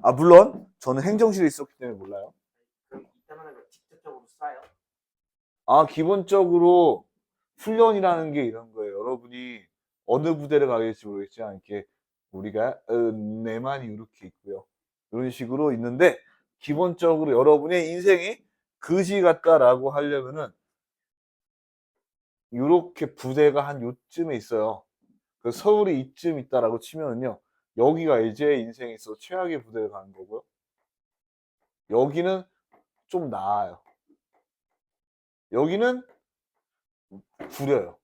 아 물론 저는 행정실에 있었기 때문에 몰라요. 그럼 이따만한 거 직접적으로 쏴요? 아 기본적으로 훈련이라는 게 이런 거예요. 여러분이 어느 부대를 가겠지 모르겠지만 이렇게 우리가 내만이 이렇게 있고요. 이런 식으로 있는데 기본적으로 여러분의 인생이 그지 같다라고 하려면은 이렇게 부대가 한 요쯤에 있어요. 그 서울이 이쯤 있다라고 치면은요. 여기가 이제 인생에 있어서 최악의 부대를 가는 거고요. 여기는 좀 나아요. 여기는 구려요.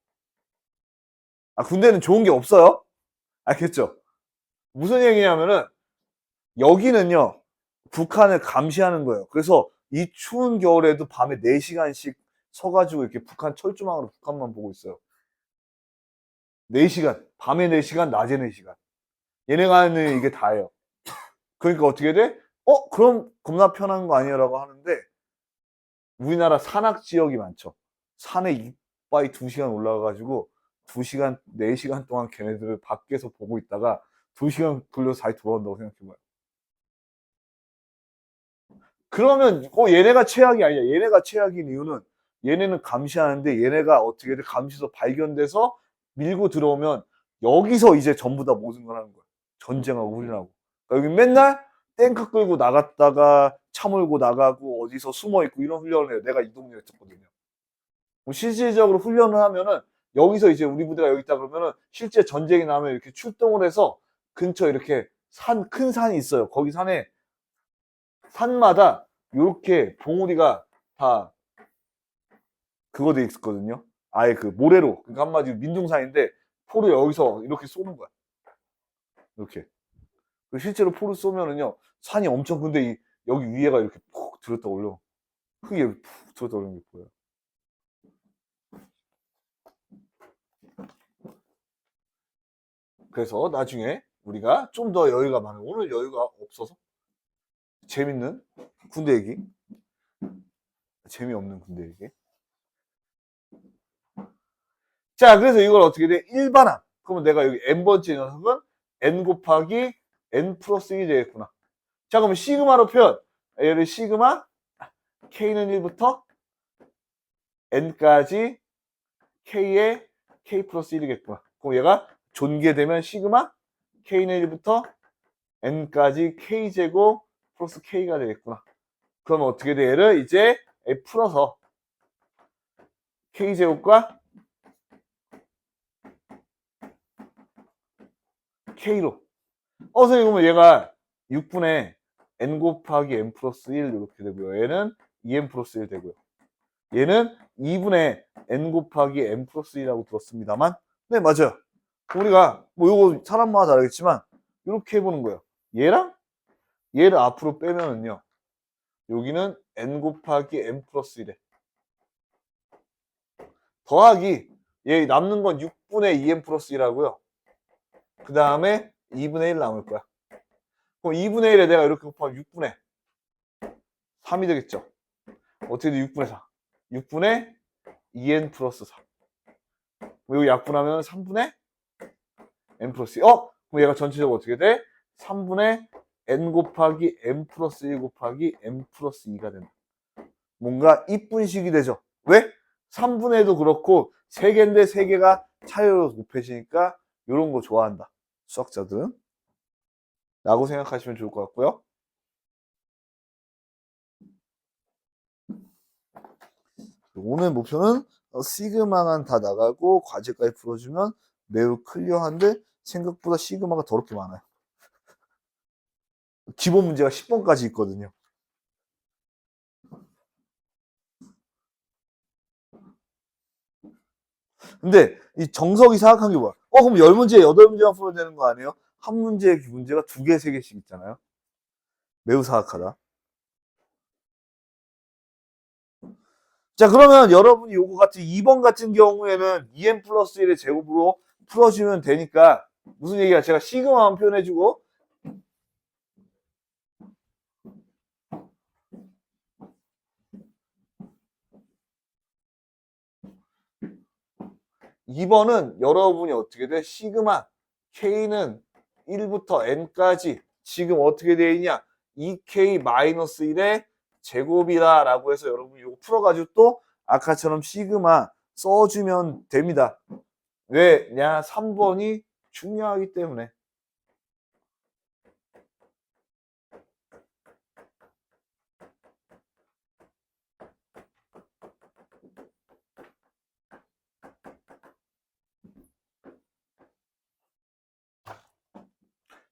아 군대는 좋은 게 없어요. 알겠죠? 무슨 얘기냐면은 여기는요. 북한을 감시하는 거예요. 그래서 이 추운 겨울에도 밤에 4시간씩 서가지고 이렇게 북한 철조망으로 북한만 보고 있어요. 4시간. 밤에 4시간, 낮에 4시간. 얘네가 하는 이게 다예요. 그러니까 어떻게 돼? 그럼 겁나 편한 거 아니야? 라고 하는데 우리나라 산악 지역이 많죠. 산에 이빠이 2시간 올라가가지고 2시간, 4시간 동안 걔네들을 밖에서 보고 있다가 2시간 돌려서 다시 돌아온다고 생각해봐요. 그러면 얘네가 최악이 아니야. 얘네가 최악인 이유는 얘네는 감시하는데 얘네가 어떻게든 감시소 발견돼서 밀고 들어오면 여기서 이제 전부 다 모든 걸 하는 거야. 전쟁하고 훈련하고. 그러니까 여기 맨날 탱크 끌고 나갔다가 차 몰고 나가고 어디서 숨어 있고 이런 훈련을 해요. 내가 이 동네에 있었거든요. 실질적으로 훈련을 하면은 여기서 이제 우리 부대가 여기 있다 그러면은 실제 전쟁이 나면 이렇게 출동을 해서 근처에 이렇게 큰 산이 있어요. 거기 산에 산마다 이렇게 봉우리가 다 그거 돼 있었거든요. 아예 그 모래로 그러니까 한마디로 민둥산인데 포를 여기서 이렇게 쏘는 거야. 이렇게 실제로 포를 쏘면은요 산이 엄청 큰데 여기 위에가 이렇게 푹 들었다 올려 크게 푹 들었다 올리는 게 보여요. 그래서 나중에 우리가 좀 더 여유가 많아요. 오늘 여유가 없어서 재밌는 군대 얘기 재미없는 군대 얘기. 자, 그래서 이걸 어떻게 돼? 일반항. 그러면 내가 여기 n번째 녀석은 n 곱하기 n 플러스 1이 되겠구나. 자, 그러면 시그마로 표현. 얘를 시그마 k는 1부터 n까지 k의 k 플러스 1이겠구나. 그럼 얘가 존개되면 시그마 k는 1부터 n까지 k제곱 플러스 k가 되겠구나. 그러면 어떻게 돼? 얘를 이제 풀어서 k제곱과 k로. 선생님 그러면 얘가 6분의 n 곱하기 n 플러스 1 이렇게 되고요. 얘는 2n 플러스 1 되고요. 얘는 2분의 n 곱하기 n 플러스 1이라고 들었습니다만 네, 맞아요. 우리가 뭐 요거 사람마다 다르겠지만 이렇게 해보는 거예요. 얘랑 얘를 앞으로 빼면은요. 여기는 n 곱하기 n 플러스 1에 더하기 얘 남는 건 6분의 2n 플러스 1하고요. 그 다음에 2분의 1 남을 거야. 그럼 2분의 1에 내가 이렇게 곱하면 6분의 3이 되겠죠. 어떻게 돼? 6분의 4. 6분의 2n 플러스 4. 여기 약분하면 3분의 n 플러스 2. 그럼 얘가 전체적으로 어떻게 돼? 3분의 n 곱하기 n 플러스 1 곱하기 n 플러스 2가 된다. 뭔가 이쁜식이 되죠. 왜? 3분의 1도 그렇고 3개인데 3개가 차이로 곱해지니까 이런 거 좋아한다. 수학자들은. 라고 생각하시면 좋을 것 같고요. 오늘 목표는 시그마만 다 나가고 과제까지 풀어주면 매우 클리어한데 생각보다 시그마가 더럽게 많아요. 기본 문제가 10번까지 있거든요. 근데 이 정석이 생각한 게 뭐야? 그럼 10문제, 8문제만 풀어야 되는 거 아니에요? 한 문제에 문제가 2개, 3개씩 있잖아요. 매우 사악하다. 자, 그러면 여러분이 요거 같은 2번 같은 경우에는 2n 플러스 1의 제곱으로 풀어주면 되니까 무슨 얘기야? 제가 시그마만 표현해주고 2번은 여러분이 어떻게 돼? 시그마 K는 1부터 N까지 지금 어떻게 되어 있냐? 2K-1의 제곱이다 라고 해서 여러분이 이거 풀어가지고 또 아까처럼 시그마 써주면 됩니다. 왜냐? 3번이 중요하기 때문에.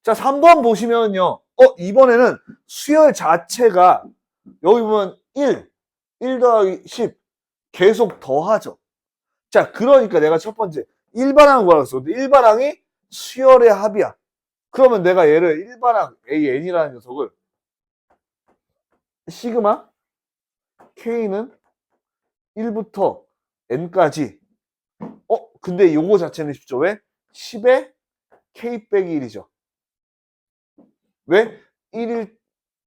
자, 3번 보시면요. 이번에는 수열 자체가 여기 보면 1 더하기 10 계속 더하죠. 자, 그러니까 내가 첫 번째 일반항 구하라고 했어. 근데 일반항이 수열의 합이야. 그러면 내가 얘를 일반항 AN이라는 녀석을 시그마 K는 1부터 N까지 근데 요거 자체는 쉽죠. 왜? 10에 K 빼기 1이죠. 왜? 1일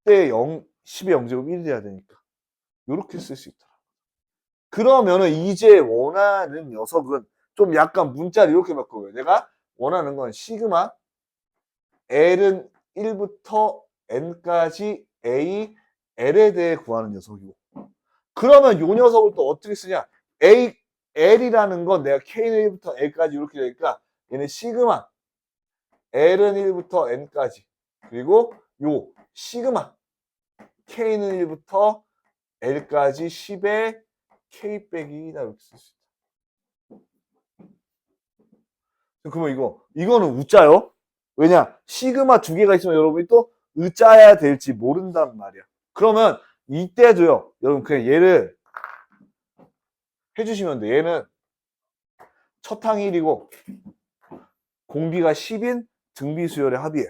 때 0, 10의 0제곱 1이 돼야 되니까. 요렇게 쓸 수 있더라. 그러면은 이제 원하는 녀석은 좀 약간 문자를 이렇게 바꿔요. 내가 원하는 건 시그마 L은 1부터 N까지 A, L에 대해 구하는 녀석이고. 그러면 요 녀석을 또 어떻게 쓰냐? L이라는 건 내가 K는 1부터 L까지 이렇게 되니까 얘는 시그마 L은 1부터 N까지. 그리고 요 시그마 K는 1부터 L까지 10의 K 빼기 2다 이렇게 쓸 수 있다. 그러면 이거는 우짜요? 왜냐? 시그마 2개가 있으면 여러분이 또 의짜야 될지 모른단 말이야. 그러면 이때도요. 여러분 그냥 얘를 해주시면 돼. 얘는 첫 항이 1이고 공비가 10인 등비수열의 합이에요.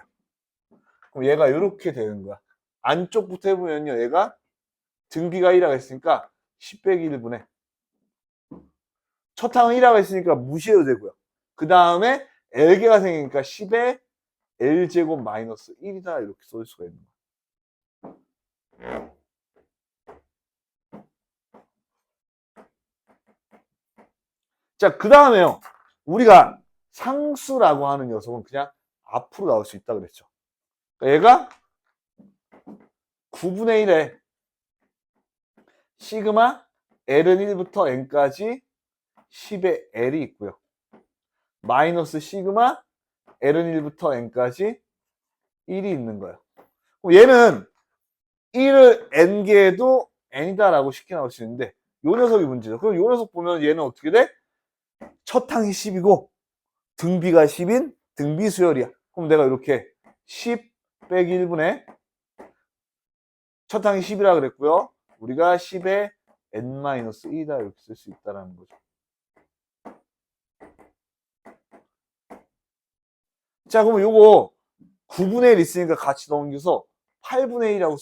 그럼 얘가 이렇게 되는 거야. 안쪽부터 해보면요. 얘가 등비가 1이라고 했으니까 10 빼기 1분의 첫 항은 1이라고 했으니까 무시해도 되고요. 그 다음에 L개가 생기니까 10에 L제곱 마이너스 1이다 이렇게 쏠 수가 있는 거예요. 자, 그 다음에요. 우리가 상수라고 하는 녀석은 그냥 앞으로 나올 수 있다 그랬죠. 얘가 9분의 1에 시그마 L은 1부터 N까지 10의 L이 있고요. 마이너스 시그마 L은 1부터 N까지 1이 있는 거예요. 얘는 1을 N개도 N이다라고 쉽게 나올 수 있는데 요 녀석이 문제죠. 그럼 요 녀석 보면 얘는 어떻게 돼? 첫 항이 10이고 등비가 10인 등비 수열이야. 그럼 내가 이렇게 10 빼기 1분의 첫 항이 10이라 그랬고요. 우리가 10에 n-2다 이렇게 쓸 수 있다는 거죠. 자, 그러면 요거 9분의 1 있으니까 같이 넘겨서 8분의 1이라고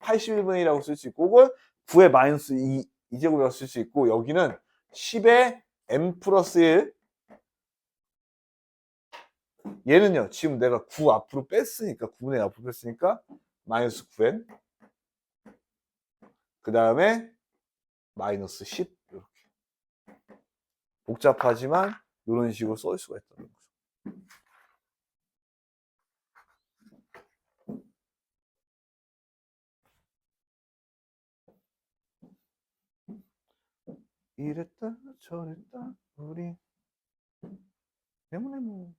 81분의 1이라고 쓸 수 있고, 혹은 9의 마이너스 2제곱이라고 쓸 수 있고, 여기는 10의 n 플러스 1. 얘는요, 지금 내가 9 앞으로 뺐으니까, 9분의 1 앞으로 뺐으니까 마이너스 9n, 그 다음에 마이너스 10. 이렇게 복잡하지만 이런 식으로 쏠 수가 있다는 거죠. 이랬다 저랬다 우리 네모네모.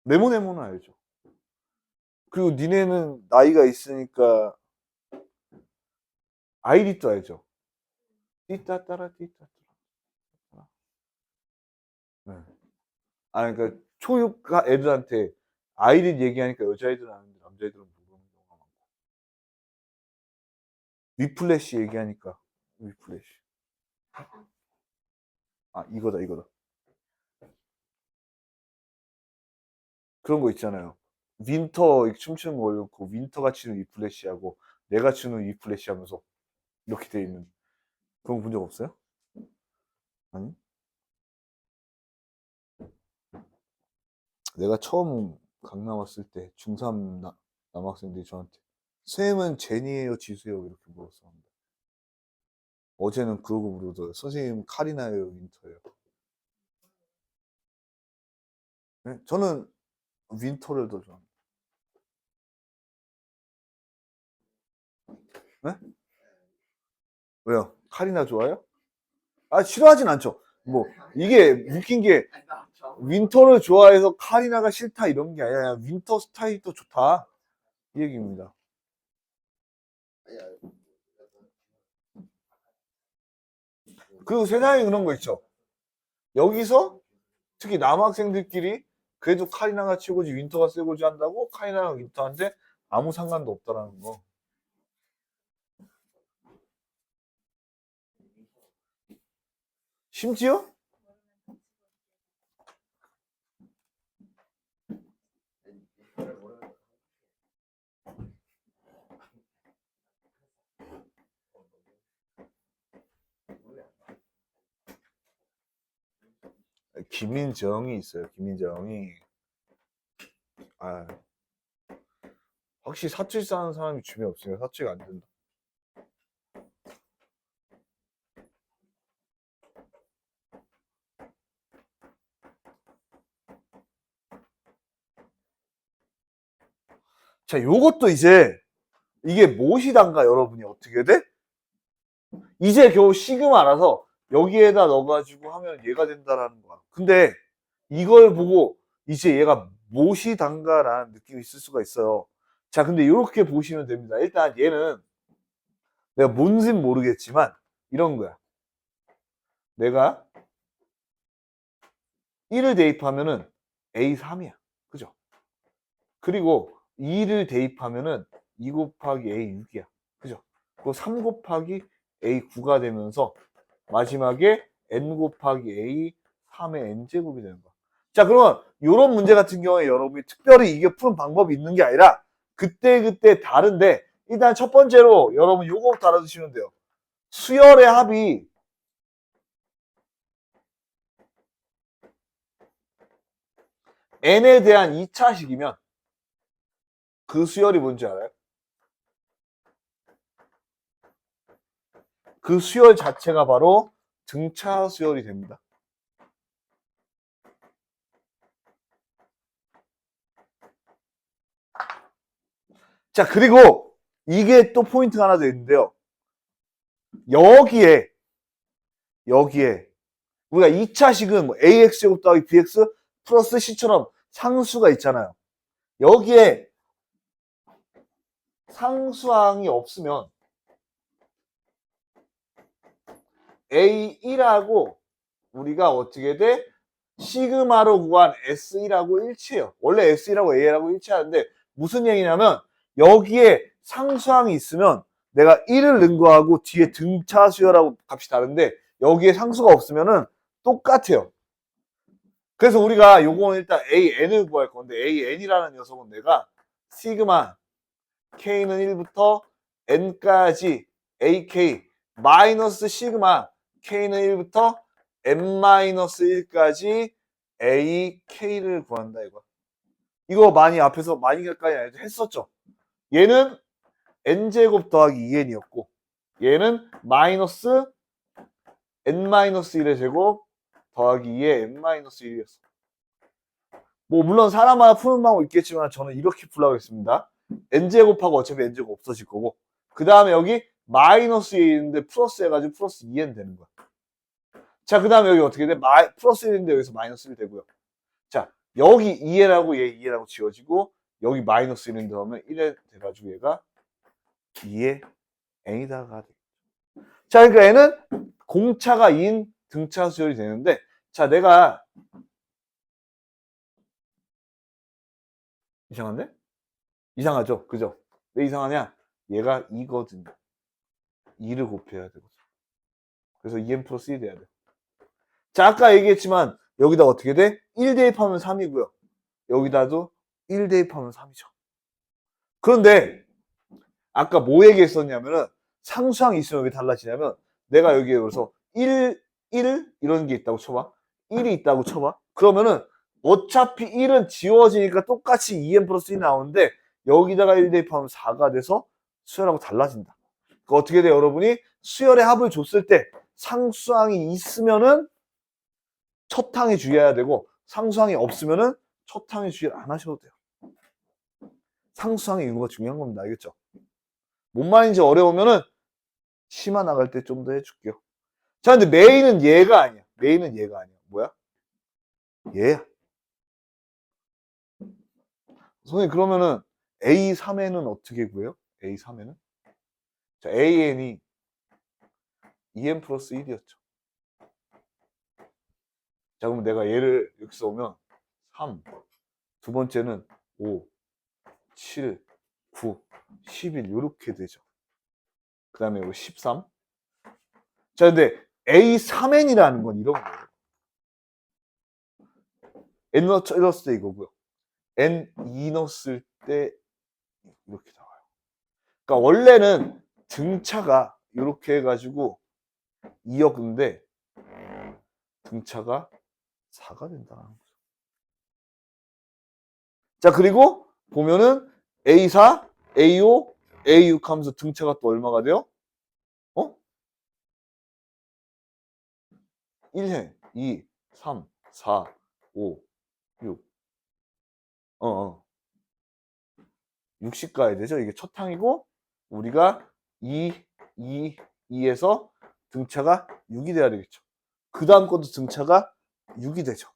네모네모는 알죠. 그리고 니네는 나이가 있으니까 아이리도 알죠. 띠따따라 띠따따라. 네. 아, 그러니까 초육가 애들한테 아이리 얘기하니까 여자애들은 아는데 남자애들은 모르는 경우가 많고. 위플래시 얘기하니까 위플래시. 아, 이거다 이거다. 그런 거 있잖아요. 윈터 춤추는 거 올려놓고 윈터가 치는 위플래시하고 내가 추는 위플래시 하면서 이렇게 돼 있는 그런 거 본 적 없어요? 아니? 내가 처음 강남 왔을 때 중3 남학생들이 저한테 쌤은 제니예요 지수예요 이렇게 물었었는데 어제는 그러고 물어도 선생님 카리나예요 윈터예요. 네? 저는 윈터를 더 좋아합니다. 네? 왜요? 카리나 좋아요? 아 싫어하진 않죠. 뭐 이게 웃긴 게 윈터를 좋아해서 카리나가 싫다 이런 게 아니라 윈터 스타일이 또 좋다 이 얘기입니다. 그리고 세상에 그런 거 있죠. 여기서 특히 남학생들끼리 그래도 카리나가 최고지 윈터가 최고지 한다고 카리나랑 윈터한테 아무 상관도 없다라는 거. 심지어 김민정이 있어요. 김민정이. 아, 확실히 사투리 싸는 사람이 주변에 없으니까 사투리가 안 된다. 자, 요것도 이제 이게 무엇이단가 여러분이 어떻게 돼? 이제 겨우 시그마 알아서 여기에다 넣어가지고 하면 얘가 된다라는 거야. 근데 이걸 보고 이제 얘가 무엇이단가라는 느낌이 있을 수가 있어요. 자, 근데 이렇게 보시면 됩니다. 일단 얘는 내가 뭔진 모르겠지만 이런 거야. 내가 1을 대입하면은 A3이야. 그죠? 그리고 2를 대입하면은 2 곱하기 A6이야. 그죠? 그리고 3 곱하기 A9가 되면서 마지막에 N 곱하기 A3의 N제곱이 되는 거야. 자, 그러면 이런 문제 같은 경우에 여러분이 특별히 이게 푸는 방법이 있는 게 아니라 그때그때 다른데 일단 첫 번째로 여러분 요거부터 알아두시면 돼요. 수열의 합이 N에 대한 2차식이면 그 수열이 뭔지 알아요? 그 수열 자체가 바로 등차 수열이 됩니다. 자, 그리고 이게 또 포인트가 하나 더 있는데요. 여기에 우리가 2차식은 뭐 AX제곱 더하기 BX 플러스 C처럼 상수가 있잖아요. 여기에 상수항이 없으면 A1하고 우리가 어떻게 돼? 시그마로 구한 S1하고 일치해요. 원래 S1하고 A하고 일치하는데 무슨 얘기냐면 여기에 상수항이 있으면 내가 1을 넣은 거하고 뒤에 등차 수열하고 값이 다른데 여기에 상수가 없으면은 똑같아요. 그래서 우리가 요거는 일단 AN을 구할 건데 AN이라는 녀석은 내가 시그마 K는 1부터 N까지 AK 마이너스 시그마 K는 1부터 N-1까지 AK를 구한다 이거. 이거 많이 앞에서 많이 가까이 했었죠. 얘는 N제곱 더하기 2N이었고 얘는 마이너스 N-1의 제곱 더하기 2의 N-1이었어. 뭐 물론 사람마다 푸는 방법 있겠지만 저는 이렇게 풀라고 했습니다. N제곱하고 어차피 N제곱 없어질 거고 그 다음에 여기 마이너스 1인데 플러스 해가지고 플러스 2N 되는 거야. 자, 그 다음에 여기 어떻게 돼? 플러스 1인데 여기서 마이너스 1 되고요. 자, 여기 2N하고 얘 2N하고 지워지고 여기 마이너스 1인데 하면 1N 돼가지고 얘가 2의 N이다가 돼. 자, 그러니까 얘는 공차가 2인 등차 수열이 되는데 자, 내가 이상한데? 이상하죠? 그죠? 왜 이상하냐? 얘가 2거든요. 2를 곱해야 되거든. 그래서 2n 플러스 1 돼야 돼. 자, 아까 얘기했지만 여기다 어떻게 돼? 1 대입하면 3이고요. 여기다도 1 대입하면 3이죠. 그런데 아까 뭐 얘기했었냐면은 상수항이 있으면 왜 달라지냐면 내가 여기에 그래서 1 이런 게 있다고 쳐봐. 1이 있다고 쳐봐. 그러면은 어차피 1은 지워지니까 똑같이 2n 플러스 1이 나오는데 여기다가 1 대입하면 4가 돼서 수열하고 달라진다. 그러니까 어떻게 돼 여러분이 수열의 합을 줬을 때 상수항이 있으면은 첫 항에 주의해야 되고 상수항이 없으면은 첫 항에 주의 안 하셔도 돼요. 상수항의 이유가 중요한 겁니다. 알겠죠? 뭔 말인지 어려우면은 심화 나갈 때 좀 더 해줄게요. 자, 근데 메인은 얘가 아니야. 메인은 얘가 아니야. 뭐야? 얘야. 선생님 그러면은 A3에는 어떻게 구해요? A3에는? 자, AN이 2n 플러스 1이었죠. 자, 그럼 내가 얘를 여기서 오면 3, 두 번째는 5, 7, 9, 11 이렇게 되죠. 그 다음에 여기 13. 자, 근데 A3N이라는 건 이런 거예요. N 넣었을 때 이거고요. N 2 넣었을 때 이렇게 나와요. 그러니까 원래는 등차가 이렇게 해가지고 2였는데 등차가 4가 된다는 거죠. 자, 그리고 보면은 A4, A5, A6 하면서 등차가 또 얼마가 돼요? 1해, 2, 3, 4, 5, 6. 60 가야 되죠. 이게 첫 항이고 우리가 2, 2, 2에서 등차가 6이 돼야 되겠죠. 그 다음 것도 등차가 6이 되죠.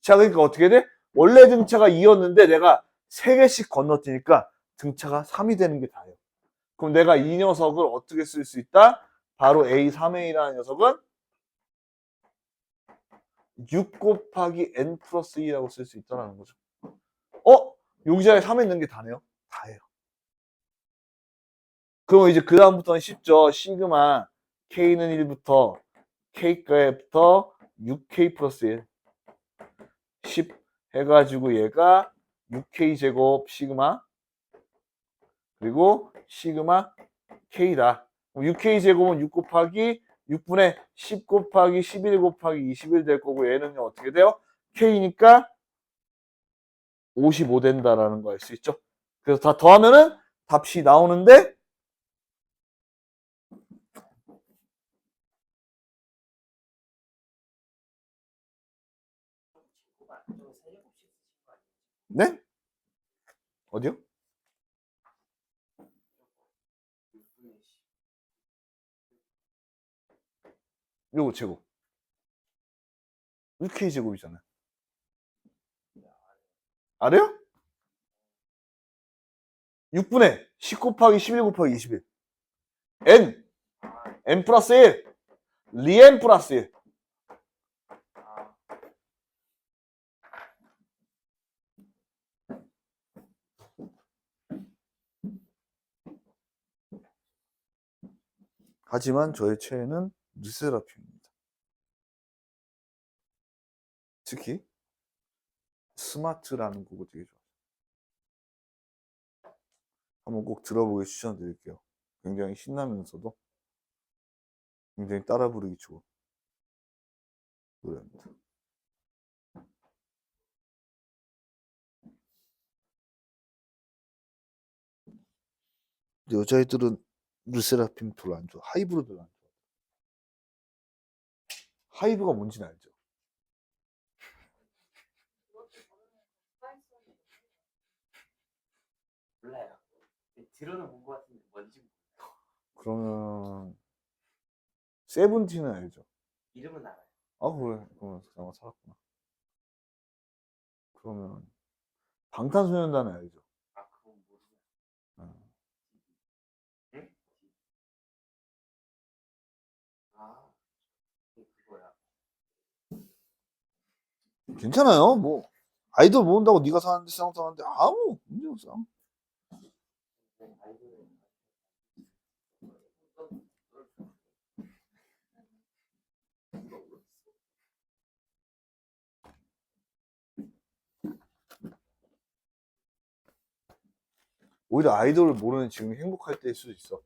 자, 그러니까 어떻게 돼? 원래 등차가 2였는데 내가 3개씩 건너뛰니까 등차가 3이 되는 게 다예요. 그럼 내가 이 녀석을 어떻게 쓸 수 있다? 바로 A3A라는 녀석은 6 곱하기 N 플러스 2라고 쓸 수 있다는 거죠. 여기자에 3에 있는 게 다네요. 다예요. 그럼 이제 그 다음부터는 쉽죠. 시그마 K는 1부터 K가부터 6K 플러스 1 10 해가지고 얘가 6K 제곱 시그마 그리고 시그마 K다. 6K 제곱은 6 곱하기 6분의 10 곱하기 11 곱하기 21 될 거고 얘는 어떻게 돼요? K니까 55 된다라는 거 알 수 있죠. 그래서 다 더하면은 답이 나오는데 네? 어디요? 요거 제곱 6K 제곱이잖아요. 알아요? 6분의 10 곱하기 11 곱하기 21 N 플러스 1 리엔 플러스 1 하지만 저의 최애는 르세라핌입니다. 특히 스마트라는 곡을 되게 좋아해요. 한번 꼭 들어보기 추천드릴게요. 굉장히 신나면서도 굉장히 따라 부르기 좋은 노래입니다. 근데 여자애들은 르세라핌 별로 안 좋아. 하이브를 별로 안 좋아. 하이브가 뭔지는 알죠? 몰라요. 들어는 본 것 같은데 뭔지 그러면 세븐틴은 알죠? 이름은 알아요. 아 그래 그러면 그나마 살았구나. 그러면 방탄소년단은 알죠? 아 그건 모르겠어요. 어. 응? 아 그거야. 괜찮아요. 뭐 아이돌 모은다고 네가 사는데 세상 사는데 아무 문제 없어. 오히려 아이돌을 모르는 지금 행복할 때일 수도 있어.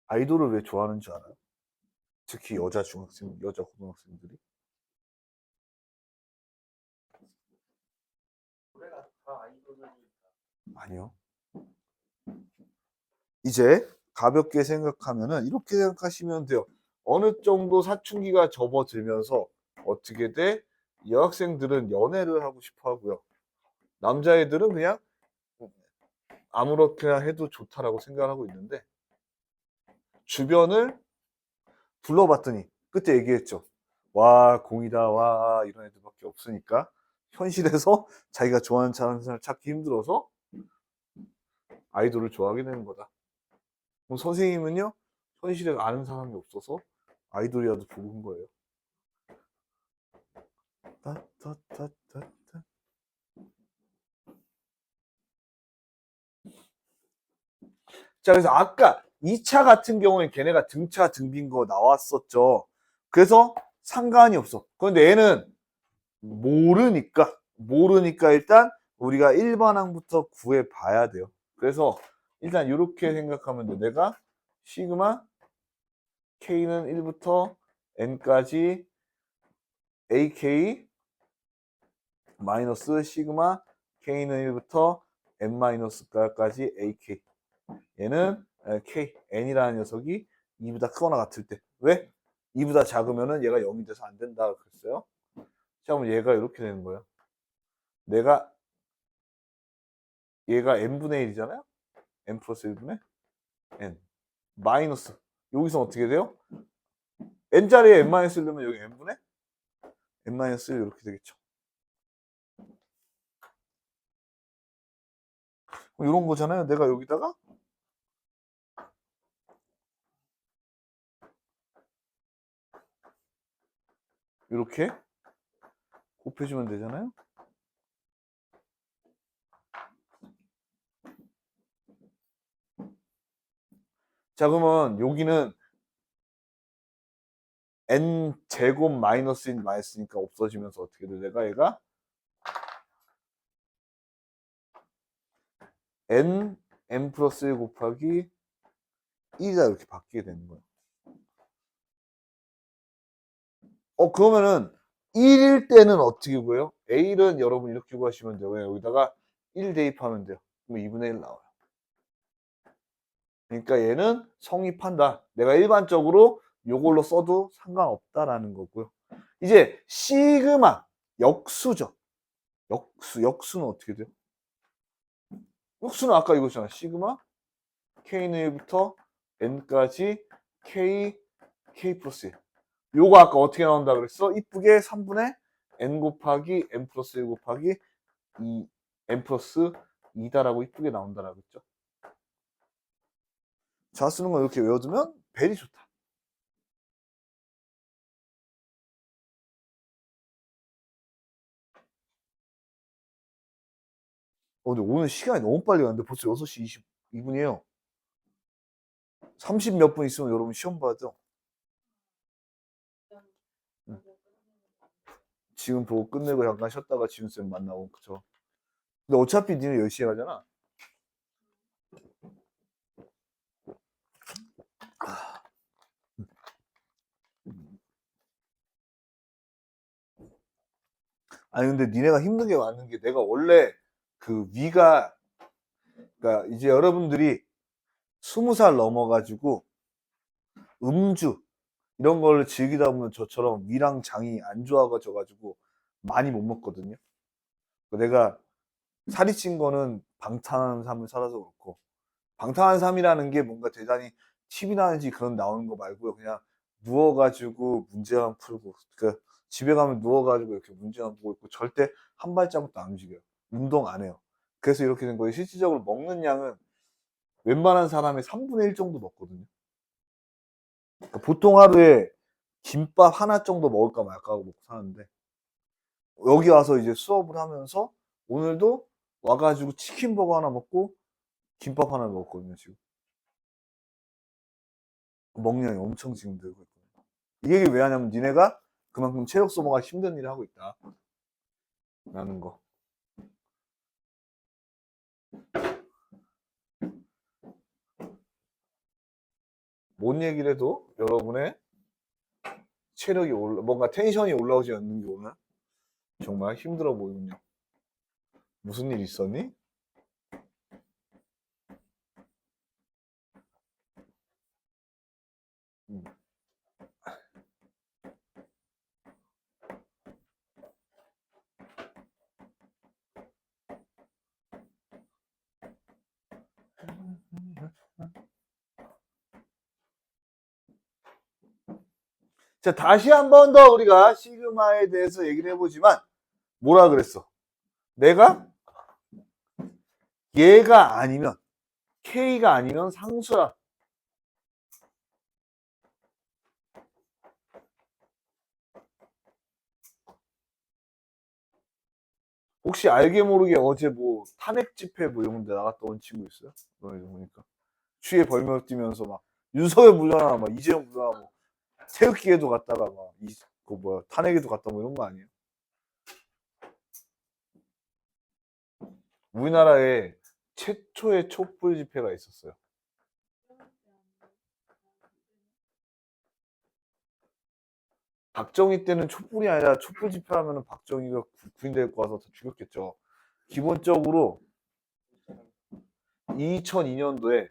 아이돌을 왜 좋아하는 줄 알아요? 특히 여자 중학생, 여자 고등학생들이? 노래가 다 아이돌이니까. 아니요. 이제 가볍게 생각하면은 이렇게 생각하시면 돼요. 어느 정도 사춘기가 접어들면서 어떻게 돼? 여학생들은 연애를 하고 싶어 하고요. 남자애들은 그냥 아무렇게나 해도 좋다라고 생각하고 있는데 주변을 불러봤더니 그때 얘기했죠. 와 공이다 와 이런 애들밖에 없으니까 현실에서 자기가 좋아하는 사람을 찾기 힘들어서 아이돌을 좋아하게 되는 거다. 그럼 선생님은요 현실에 아는 사람이 없어서 아이돌이라도 부른 거예요. 따따따따따. 자 그래서 아까 2차 같은 경우에 걔네가 등차 등빈 거 나왔었죠. 그래서 상관이 없어. 그런데 얘는 모르니까 일단 우리가 일반항부터 구해 봐야 돼요. 그래서 일단 이렇게 생각하면 돼. 내가 시그마 K는 1부터 N까지 AK 마이너스 시그마 K는 1부터 N-까지 AK. 얘는 K, N이라는 녀석이 2보다 크거나 같을 때. 왜? 2보다 작으면은 얘가 0이 돼서 안 된다 그랬어요. 자, 그럼 얘가 이렇게 되는 거예요. 얘가 n분의 1이잖아요. n 플러스 1분의 n 마이너스 여기서 어떻게 돼요? n자리에 n 마이너스 1 넣으면 여기 n분의 n 마이너스 1 이렇게 되겠죠. 이런 거잖아요. 내가 여기다가 이렇게 곱해주면 되잖아요. 자 그러면 여기는 n 제곱 마이너스 1 마이너스니까 없어지면서 어떻게 돼? 내가 얘가 n 플러스 1 곱하기 1이다 이렇게 바뀌게 되는 거예요. 그러면은 1일 때는 어떻게 구해요? A는 여러분 이렇게 구하시면 돼요. 왜? 여기다가 1 대입하면 돼요. 그럼 2분의 1 나와요. 그러니까 얘는 성립한다. 내가 일반적으로 이걸로 써도 상관없다라는 거고요. 이제 시그마 역수죠. 역수는 어떻게 돼요? 역수는 아까 이거잖아. 시그마 K는 1부터 N까지 K 플러스 1. 요거 아까 어떻게 나온다 그랬어? 이쁘게 3분의 N 곱하기 N 플러스 1 곱하기 2 N 플러스 2다라고 이쁘게 나온다라고 했죠. 자 쓰는 거 이렇게 외워두면 벨이 좋다. 근데 오늘 시간이 너무 빨리 갔는데 벌써 6시 22분이에요. 30 몇 분 있으면 여러분 시험 봐야죠. 지금 보고 끝내고 잠깐 쉬었다가 지훈쌤 만나고, 그쵸? 근데 어차피 니네 10시에 가잖아. 아니, 근데 니네가 힘든 게 많은 게 내가 원래 그 위가, 그러니까 이제 여러분들이 20살 넘어가지고 음주, 이런 걸 즐기다 보면 저처럼 위랑 장이 안 좋아져가지고 많이 못 먹거든요. 내가 살이 찐 거는 방탕한 삶을 살아서 그렇고, 방탕한 삶이라는 게 뭔가 대단히 TV나든지 그런 나오는 거 말고요. 그냥 누워가지고 문제만 풀고, 그 집에 가면 누워가지고 이렇게 문제만 보고 있고, 절대 한 발자국도 안 움직여요. 운동 안 해요. 그래서 이렇게 된 거예요. 실질적으로 먹는 양은 웬만한 사람의 3분의 1 정도 먹거든요. 그러니까 보통 하루에 김밥 하나 정도 먹을까 말까 하고 먹고 사는데, 여기 와서 이제 수업을 하면서 오늘도 와가지고 치킨버거 하나 먹고 김밥 하나 먹었거든요, 지금. 먹는 양이 엄청 지금 늘고 있거든요. 이 얘기를 왜 하냐면 니네가 그만큼 체력 소모가 힘든 일을 하고 있다 라는 거. 뭔 얘기를 해도 여러분의 체력이 뭔가 텐션이 올라오지 않는 게 오늘 정말 힘들어 보이군요. 무슨 일 있었니? 자, 다시 한 번 더 우리가 시그마에 대해서 얘기를 해보지만 뭐라 그랬어? 내가 얘가 아니면 K가 아니면 상수라. 혹시 알게 모르게 어제 뭐 탄핵 집회 뭐 이런 데 나갔다 온 친구 있어요? 너네 보니까 추위에 벌며 뛰면서 막 윤석열 물러나 막 이재용 물러나 뭐 태극기에도 갔다가 막 그 뭐야 탄핵에도 갔다 뭐 이런 거 아니에요? 우리나라에 최초의 촛불 집회가 있었어요. 박정희 때는 촛불이 아니라 촛불 집회하면은 박정희가 구인 데리고 와서 다 죽였겠죠. 기본적으로 2002년도에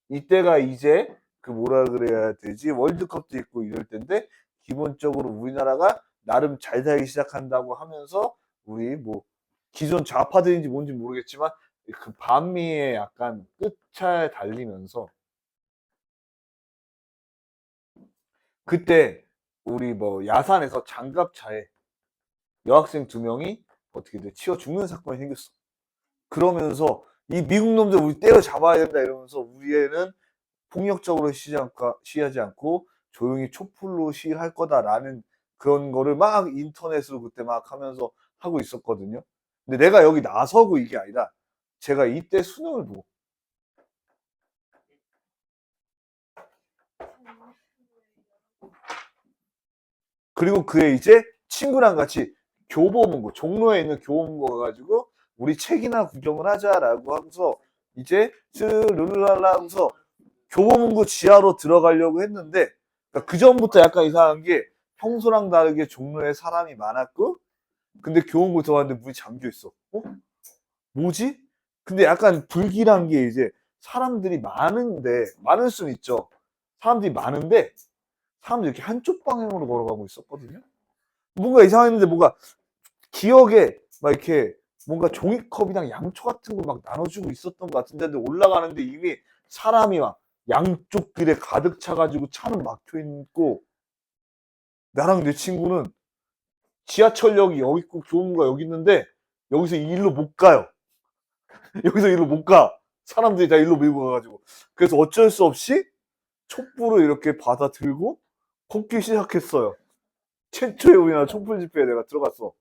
이때가 이제 그 뭐라 그래야 되지 월드컵도 있고 이럴 때인데 기본적으로 우리나라가 나름 잘 살기 시작한다고 하면서 우리 뭐 기존 좌파들인지 뭔지 모르겠지만 그 반미에 약간 끝잘 달리면서 그때 우리 뭐 야산에서 장갑차에 여학생 2명이 어떻게 돼 치워 죽는 사건이 생겼어. 그러면서 이 미국 놈들 우리 때려잡아야 된다 이러면서 우리 애는 폭력적으로 시위하지 않고 조용히 촛불로 시위할 거다라는 그런 거를 막 인터넷으로 그때 막 하면서 하고 있었거든요. 근데 내가 여기 나서고 이게 아니라 제가 이때 수능을 보고 그리고 그에 이제 친구랑 같이 교보문고 종로에 있는 교보문고 가가지고 우리 책이나 구경을 하자라고 하고서 이제 르르랄라 하고서 교보문고 지하로 들어가려고 했는데 그러니까 그 전부터 약간 이상한 게 평소랑 다르게 종로에 사람이 많았고 근데 교보문고 들어갔는데 문이 잠겨 있어. 어? 뭐지? 근데 약간 불길한 게 이제 사람들이 많은데 많을 수는 있죠. 사람들이 많은데 사람들이 이렇게 한쪽 방향으로 걸어가고 있었거든요. 뭔가 이상했는데 뭔가 기억에 막 이렇게 뭔가 종이컵이랑 양초 같은 거 막 나눠주고 있었던 것 같은데 근데 올라가는데 이미 사람이 막 양쪽 길에 가득 차가지고 차는 막혀 있고 나랑 내 친구는 지하철역이 여기 있고 교문가 여기 있는데 여기서 이 일로 못 가요. 여기서 일로 못 가. 사람들이 다 일로 밀고 가가지고 그래서 어쩔 수 없이 촛불을 이렇게 받아 들고 걷기 시작했어요. 최초의 우리나라 촛불 집회에 내가 들어갔어.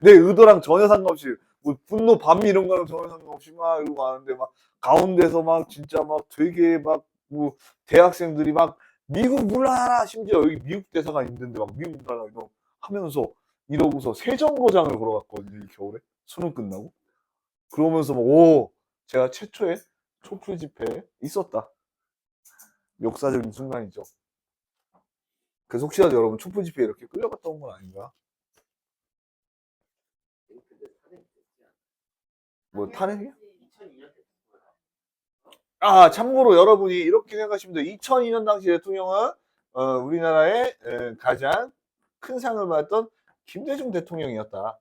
내 의도랑 전혀 상관없이 뭐 분노 반미 이런 거랑 전혀 상관없이 막 이러고 가는데 막 가운데서 막 진짜 막 되게 막 뭐 대학생들이 막 미국 물러나라 심지어 여기 미국 대사가 있는데 막 미국 물러나라 이러 하면서 이러고서 세정거장을 걸어갔거든요 이 겨울에 수능 끝나고 그러면서 막 오 제가 최초의 촛불 집회에 있었다 역사적인 순간이죠. 그래서 혹시라도 여러분 촛불 집회에 이렇게 끌려갔다 온 건 아닌가? 근데 탄핵 됐지 않아? 뭐 탄핵이야? 2002년 됐을 거야. 아, 참고로 여러분이 이렇게 생각하시면 돼요. 2002년 당시 대통령은 우리나라의 가장 큰 상을 받았던 김대중 대통령이었다.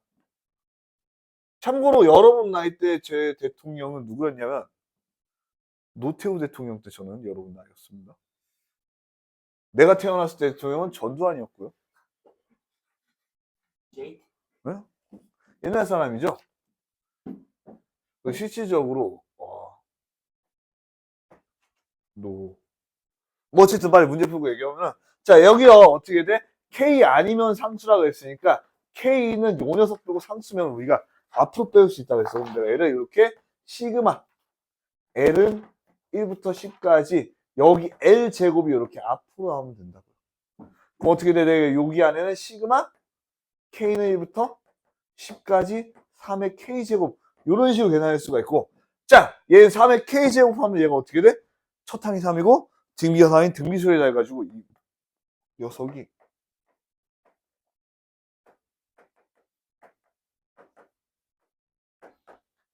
참고로 여러분 나이 때 제 대통령은 누구였냐면 노태우 대통령 때 저는 여러분 나이였습니다. 내가 태어났을 때 대통령은 전두환이었고요. JT? 네? 옛날 사람이죠. 실질적으로 뭐 어쨌든 빨리 문제 풀고 얘기하면 자 여기요 어떻게 돼? K 아니면 상수라고 했으니까 K는 요 녀석 빼고 상수면 우리가 앞으로 빼올 수 있다고 했어. 근데 L을 이렇게 시그마 L은 1부터 10까지 여기 L 제곱이 이렇게 앞으로 하면 된다고요. 그럼 어떻게 돼? 내가 여기 안에는 시그마 K는 1부터 10까지 3의 K 제곱 이런 식으로 계산할 수가 있고 자 얘 3의 K 제곱 하면 얘가 어떻게 돼? 첫 항이 3이고 등비가 4인 등비소리다 해가지고 이 녀석이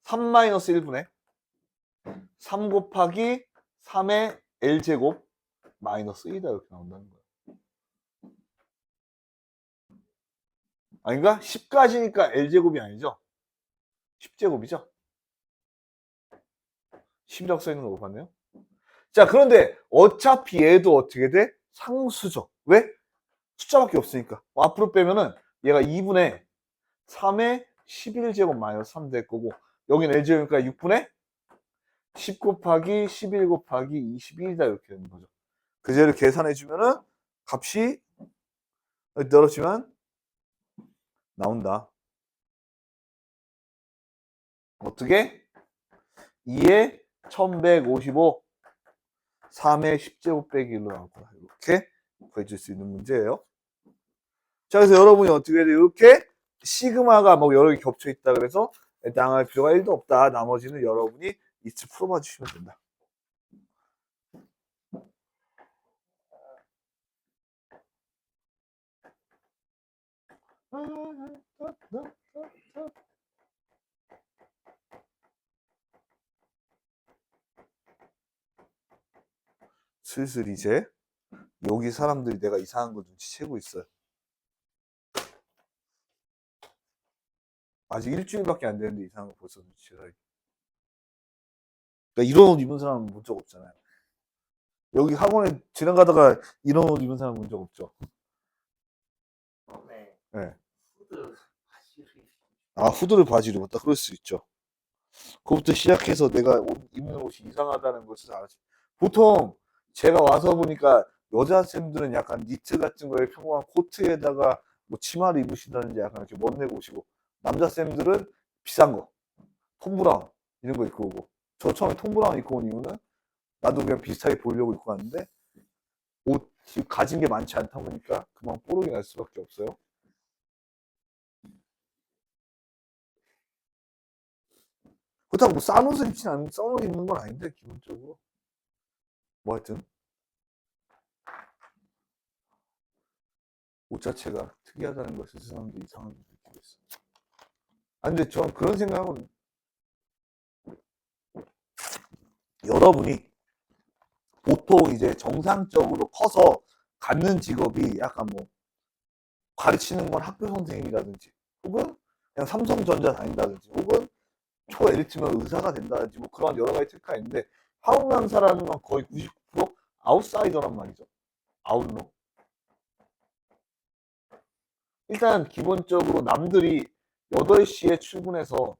3-1분의 3 곱하기 3의 L제곱 마이너스 2다 이렇게 나온다는 거예요. 아닌가? 10까지니까 L제곱이 아니죠? 10제곱이죠? 10이라고 써있는 거 못 봤네요. 자 그런데 어차피 얘도 어떻게 돼? 상수죠. 왜? 숫자밖에 없으니까 앞으로 빼면은 얘가 2분의 3의 11제곱 마이너스 3 될 거고 여기는 L제곱이니까 6분의 10 곱하기 11 곱하기 22이다 이렇게 되는 거죠. 그제를 계산해 주면은 값이 떨어지면 나온다. 어떻게? 2의 1155 3의 10제곱 빼기 1로 나올 거야. 이렇게 구해줄 수 있는 문제예요. 자, 그래서 여러분이 어떻게 해야 돼요? 이렇게 시그마가 뭐 여러 개 겹쳐 있다 그래서 당할 필요가 1도 없다. 나머지는 여러분이 이츠 풀어봐 주시면 된다. 슬슬 이제 여기 사람들이 내가 이상한 걸 눈치채고 있어요. 아직 일주일밖에 안 됐는데 이상한 거 벌써 눈치채요. 그러니까 이런 옷 입은 사람은 본 적 없잖아요. 여기 학원에 지나가다가 이런 옷 입은 사람 본 적 없죠. 네. 네. 후드 바지를 아 후드를 바지로 입었다. 그럴 수 있죠. 그것부터 시작해서 내가 입는 옷이 이상하다는 것을 알았지. 보통 제가 와서 보니까 여자쌤들은 약간 니트 같은 거에 평범한 코트에다가 뭐 치마를 입으시다든지 약간 이렇게 멋내고 오시고 남자쌤들은 비싼 거 톰 브라운 이런 거 입고 오고 저 처음에 톰 브라운 입고 온 이유는 나도 그냥 비슷하게 보이려고 입고 왔는데 옷이 가진 게 많지 않다 보니까 그만 뽀록이 날 수밖에 없어요. 그렇다고 뭐 싼 옷을 입진 않는 싼 옷 입는 건 아닌데 기본적으로 뭐 하여튼 옷 자체가 특이하다는 것을 사람들이 이상하게 느끼고 있어. 아 근데 전 그런 생각은 여러분이 보통 이제 정상적으로 커서 갖는 직업이 약간 뭐 가르치는 건 학교 선생님이라든지 혹은 그냥 삼성전자 다닌다든지 혹은 초 엘리트면 의사가 된다든지 뭐 그런 여러 가지 특화가 있는데 한국 남사라는 건 거의 99% 아웃사이더란 말이죠. 아웃로. 일단 기본적으로 남들이 8시에 출근해서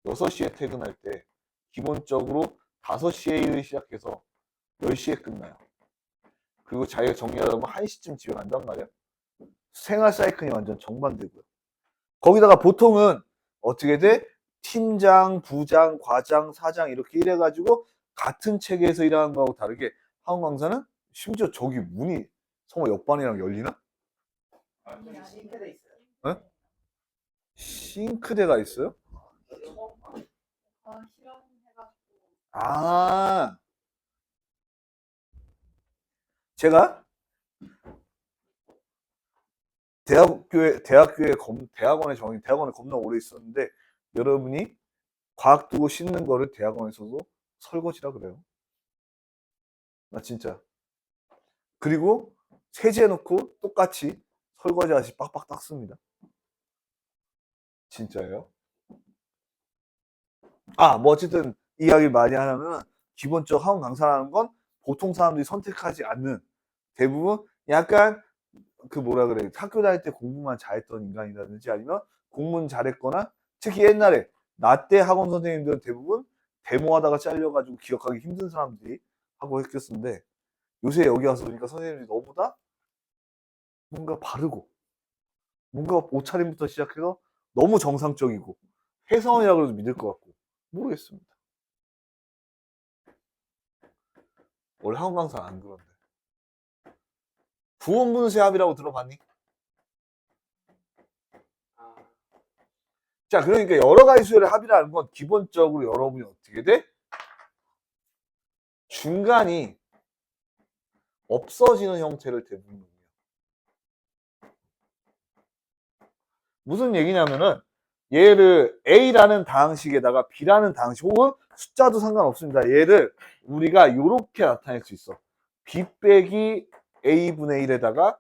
6시에 퇴근할 때 기본적으로 5시에 일을 시작해서 10시에 끝나요. 그리고 자기가 정리하다 보면 1시쯤 집에 간단 말이야. 생활 사이클이 완전 정반대고요. 거기다가 보통은 어떻게 돼? 팀장, 부장, 과장, 사장 이렇게 일해가지고 같은 체계에서 일하는 거하고 다르게 학원 강사는 심지어 저기 문이 성호 옆반이랑 열리나? 싱크대 있어요. 네? 싱크대가 있어요? 아, 제가 대학원에 겁나 오래 있었는데 여러분이 과학 두고 씻는 거를 대학원에서도 설거지라 그래요. 나 진짜. 그리고 세제해놓고 똑같이 설거지 아저씨 빡빡 닦습니다. 진짜예요. 뭐 어쨌든 이야기를 많이 하려면 기본적 학원 강사라는 건 보통 사람들이 선택하지 않는 대부분 약간 그 뭐라 그래 학교 다닐 때 공부만 잘했던 인간이라든지 아니면 공부는 잘했거나 특히 옛날에 나 때 학원 선생님들은 대부분 데모하다가 잘려가지고 기억하기 힘든 사람들이 하고 했겠는데 요새 여기 와서 보니까 선생님들이 너무 다 뭔가 바르고 뭔가 옷차림부터 시작해서 너무 정상적이고 혜성이라고 해도 믿을 것 같고 모르겠습니다. 원래 학원 강사 안 그런데 부원분수 합이라고 들어봤니? 아, 자, 그러니까 여러 가지 수열의 합이라는 건 기본적으로 여러분이 어떻게 돼? 중간이 없어지는 형태를 대부분 해요. 무슨 얘기냐면은 얘를 A라는 다항식에다가 B라는 다항식 혹은 숫자도 상관없습니다. 얘를 우리가 이렇게 나타낼 수 있어. B 빼기 A분의 1에다가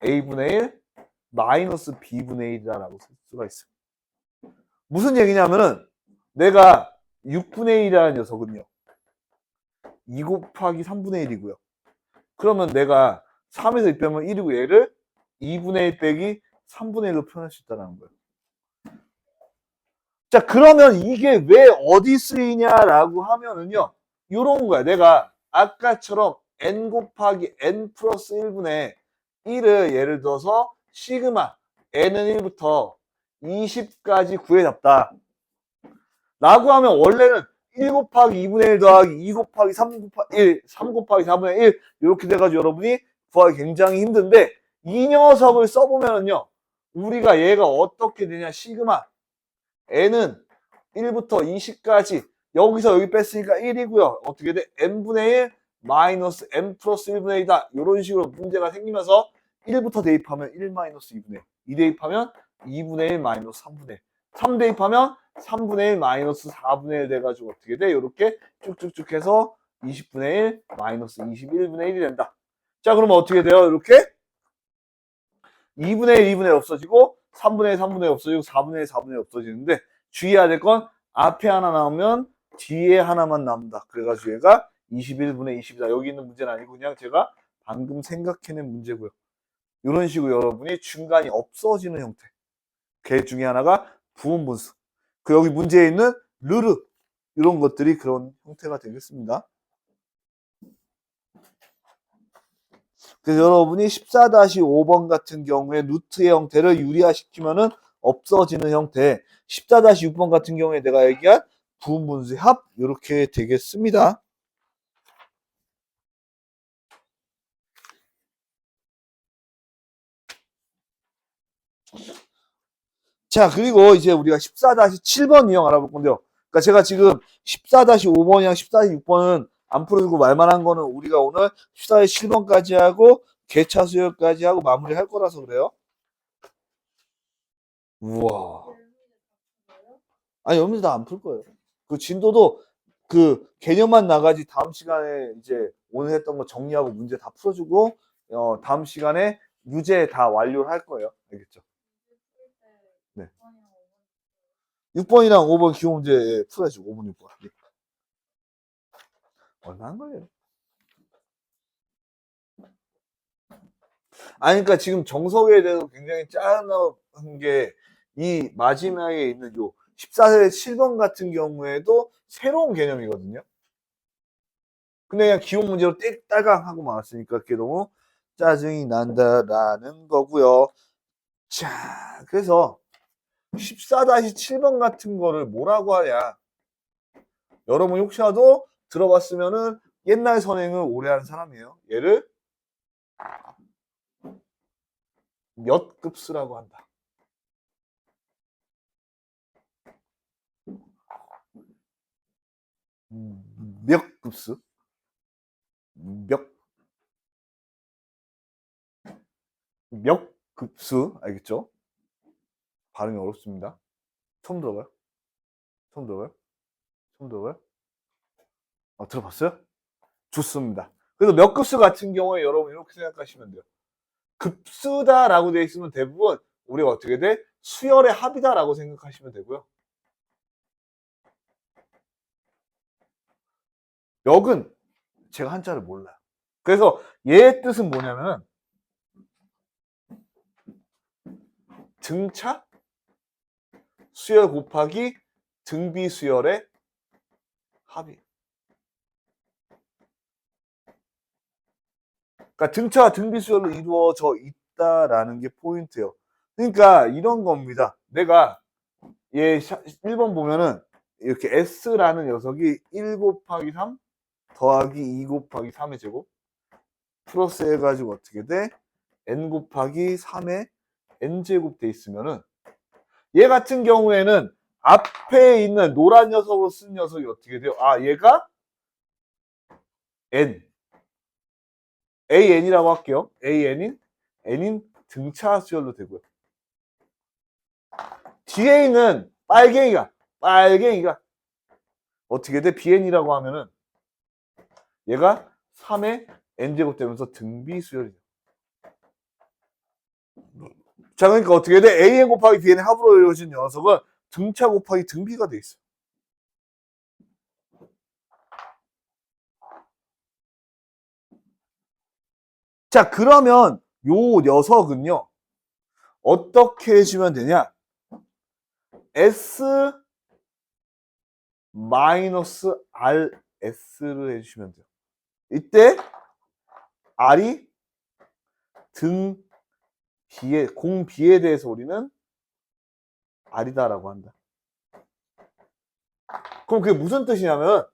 A분의 1 마이너스 B분의 1이라고 쓸 수가 있어요. 무슨 얘기냐면은 내가 6분의 1이라는 녀석은요. 2 곱하기 3분의 1이고요. 그러면 내가 3에서 2 빼면 1이고 얘를 2분의 1 빼기 3분의 1로 표현할 수 있다는 거예요. 자, 그러면 이게 왜 어디 쓰이냐라고 하면은요. 요런 거야. 내가 아까처럼 n 곱하기 n 플러스 1분의 1을 예를 들어서 시그마 n은 1부터 20까지 구해잡다. 라고 하면 원래는 1 곱하기 2분의 1 더하기 2 곱하기 3 곱하기 1, 3 곱하기 4분의 1 이렇게 돼가지고 여러분이 구하기 굉장히 힘든데 이 녀석을 써보면은요. 우리가 얘가 어떻게 되냐 시그마 n은 1부터 20까지 여기서 여기 뺐으니까 1이고요. 어떻게 돼? n분의 1 마이너스 n 플러스 1분의 1이다. 이런 식으로 문제가 생기면서 1부터 대입하면 1 마이너스 2분의 1, 2 대입하면 2분의 1 마이너스 3분의 1, 3 대입하면 3분의 1 마이너스 4분의 1 돼가지고 어떻게 돼? 이렇게 쭉쭉쭉 해서 20분의 1 마이너스 21분의 1이 된다. 자, 그러면 어떻게 돼요? 이렇게 2분의 1, 2분의 1 없어지고 3분의 1, 3분의 1 없어지고 4분의 1, 4분의 1 없어지는데 주의해야 될 건 앞에 하나 나오면 뒤에 하나만 남는다. 그래가지고 얘가 21분의 20이다. 여기 있는 문제는 아니고 그냥 제가 방금 생각해낸 문제고요. 이런 식으로 여러분이 중간이 없어지는 형태. 그 중에 하나가 부분분수. 그 여기 문제에 있는 르르 이런 것들이 그런 형태가 되겠습니다. 그래서 여러분이 14-5번 같은 경우에 루트의 형태를 유리화시키면은 없어지는 형태. 14-6번 같은 경우에 내가 얘기한 부분분수의 합 이렇게 되겠습니다. 자, 그리고 이제 우리가 14-7번 유형 알아볼 건데요. 그러니까 제가 지금 14-5번이랑 14-6번은 안 풀어주고 말만 한 거는 우리가 오늘 14-7번까지 하고 개차 수열까지 하고 마무리할 거라서 그래요. 우와. 아니, 여러분들 다 안 풀 거예요. 그 진도도 그 개념만 나가지 다음 시간에 이제 오늘 했던 거 정리하고 문제 다 풀어주고 다음 시간에 유제 다 완료를 할 거예요. 알겠죠? 네. 6번이랑 5번 기호 문제 풀어야죠. 5번, 6번. 네. 얼마 안 걸려요? 아니, 그러니까 지금 정석에 대해서 굉장히 짜증난 게 이 마지막에 있는 요 14-7번 같은 경우에도 새로운 개념이거든요. 근데 그냥 기호 문제로 딸깍 하고 말았으니까 그게 너무 짜증이 난다라는 거고요. 자, 그래서 14-7번 같은 거를 뭐라고 하냐. 여러분 혹시라도 들어봤으면은 옛날 선행을 오래 한 사람이에요. 얘를 몇 급수라고 한다. 몇 급수? 몇 급수? 알겠죠? 발음이 어렵습니다. 처음 들어봐요? 처음 들어봐요? 처음 들어봐요? 들어봤어요? 좋습니다. 그래서 몇 급수 같은 경우에 여러분 이렇게 생각하시면 돼요. 급수다라고 되어 있으면 대부분 우리가 어떻게 돼? 수열의 합이다라고 생각하시면 되고요. 역은 제가 한자를 몰라요. 그래서 얘의 뜻은 뭐냐면은 등차 수열 곱하기 등비 수열의 합이. 그러니까 등차와 등비 수열로 이루어져 있다라는 게 포인트예요. 그러니까 이런 겁니다. 내가 얘 1번 보면은 이렇게 S라는 녀석이 1 곱하기 3 더하기 2 곱하기 3의 제곱 플러스 해가지고 어떻게 돼? N 곱하기 3의 N제곱 돼 있으면은 얘 같은 경우에는 앞에 있는 노란 녀석으로 쓴 녀석이 어떻게 돼요? 얘가 N AN이라고 할게요. N인 등차 수열로 되고요. 뒤에 있는 빨갱이가 어떻게 돼? BN이라고 하면은 얘가 3의 N제곱 되면서 등비 수열이죠. 자, 그러니까 어떻게 돼? AN 곱하기 BN의 합으로 이루어진 녀석은 등차 곱하기 등비가 돼 있어요. 자, 그러면 요 녀석은요, 어떻게 해주면 되냐? S 마이너스 RS를 해주시면 돼요. 이때 R이 등 B에, 공 B에 대해서 우리는 R이다라고 한다. 그럼 그게 무슨 뜻이냐면,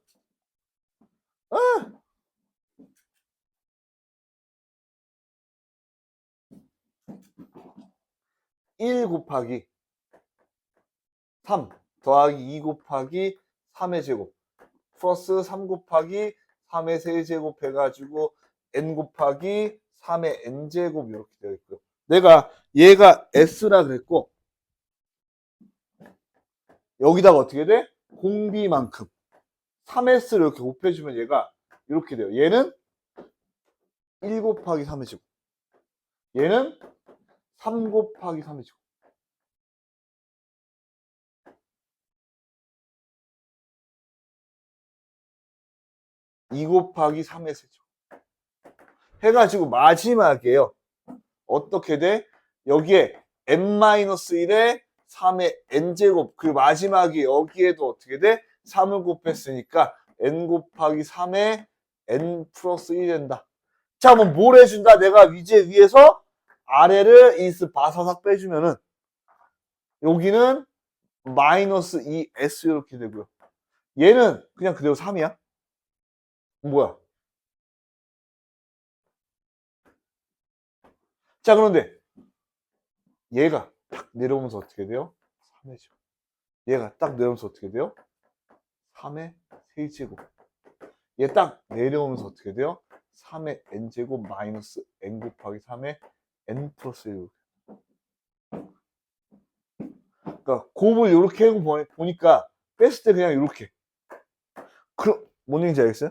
1 곱하기 3 더하기 2 곱하기 3의 제곱 플러스 3 곱하기 3의 세제곱 해가지고 n 곱하기 3의 n제곱 이렇게 되어 있고요. 내가 얘가 s라 그랬고 여기다가 어떻게 돼? 공비만큼 3s를 이렇게 곱해주면 얘가 이렇게 돼요. 얘는 1 곱하기 3의 제곱 얘는 3 곱하기 3의 제곱 2 곱하기 3의 세제곱 해가지고 마지막에요. 어떻게 돼? 여기에 n-1에 3의 n제곱 그 마지막에 여기에도 어떻게 돼? 3을 곱했으니까 n 곱하기 3의 n 플러스 1이 된다. 자, 그럼 뭘 해준다? 내가 이제 위에서 아래를 is 바사삭 빼주면은 여기는 마이너스 2s 이렇게 되고요. 얘는 그냥 그대로 3이야. 뭐야? 자, 그런데 얘가 딱 내려오면서 어떻게 돼요? 3의 제곱. 얘가 딱 내려오면서 어떻게 돼요? 3의 세제곱. 얘 딱 내려오면서 어떻게 돼요? 3의 n제곱 마이너스 n 곱하기 3의 n 플러스 1. 그러니까 곱을 이렇게 하고 보니까 뺐을 때 그냥 이렇게. 그럼 뭔 얘기인지 알겠어요?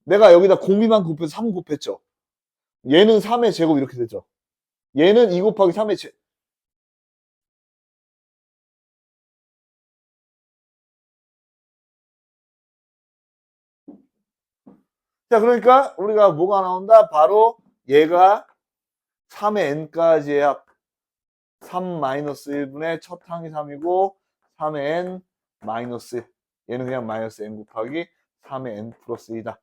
내가 여기다 공비만 곱해서 3 곱했죠. 얘는 3의 제곱 이렇게 되죠. 얘는 2 곱하기 3의 제곱. 자, 그러니까 우리가 뭐가 나온다? 바로 얘가 3의 n까지의 합. 3 마이너스 1분의 첫 항이 3이고 3의 n 마이너스 1. 얘는 그냥 마이너스 n 곱하기 3의 n 플러스 2다.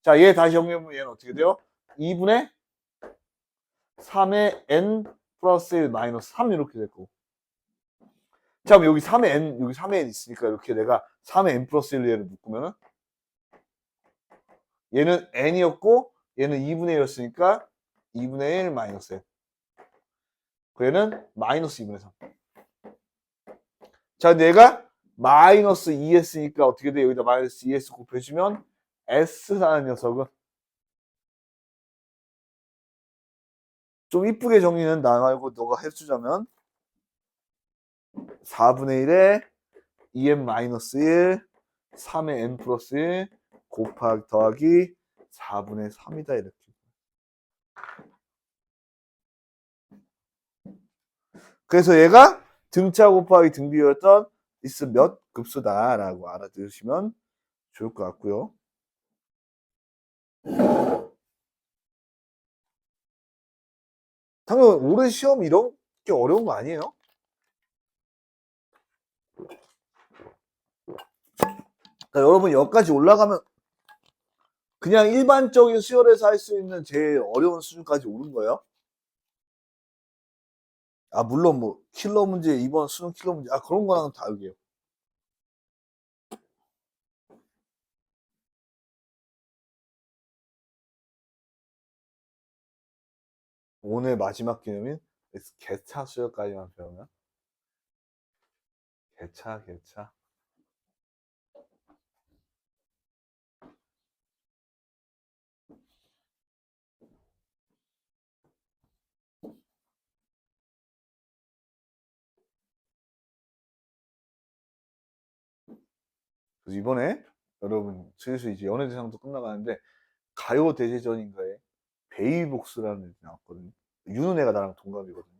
자, 얘 다시 정리해보면 얘는 어떻게 돼요? 2분의 3의 n 플러스 1 마이너스 3 이렇게 될 거고. 자, 그럼 여기 3의 n, 여기 3의 n 있으니까 이렇게 내가 3의 n 플러스 1로 얘를 묶으면은 얘는 n이었고 얘는 2분의 1이었으니까 2분의 1 마이너스 n. 얘는 마이너스 2분의 3. 자, 근데 얘가 마이너스 2 했으니까 어떻게 돼? 여기다 마이너스 2s 곱해주면 s라는 녀석은 좀 이쁘게 정리는 나 말고 너가 해주자면 4분의 1에 2n 마이너스 1 3의 n 플러스 1 곱하기 더하기 4분의 3이다 이렇게. 그래서 얘가 등차 곱하기 등비였던 is 몇 급수다라고 알아두시면 좋을 것 같고요. 당연 올해 시험 이런 게 어려운 거 아니에요? 그러니까 여러분 여기까지 올라가면 그냥 일반적인 수열에서 할 수 있는 제일 어려운 수준까지 오는 거예요. 아 물론 뭐 킬러 문제 이번 수능 킬러 문제 그런 거랑은 다르게요. 오늘 마지막 기념인 개차 수열까지만 배우면 개차. 그래서 이번에 여러분 슬슬 이제 연예대상도 끝나가는데 가요대제전인가에 베이복스라는 애이 나왔거든요. 윤은혜가 나랑 동갑이거든요.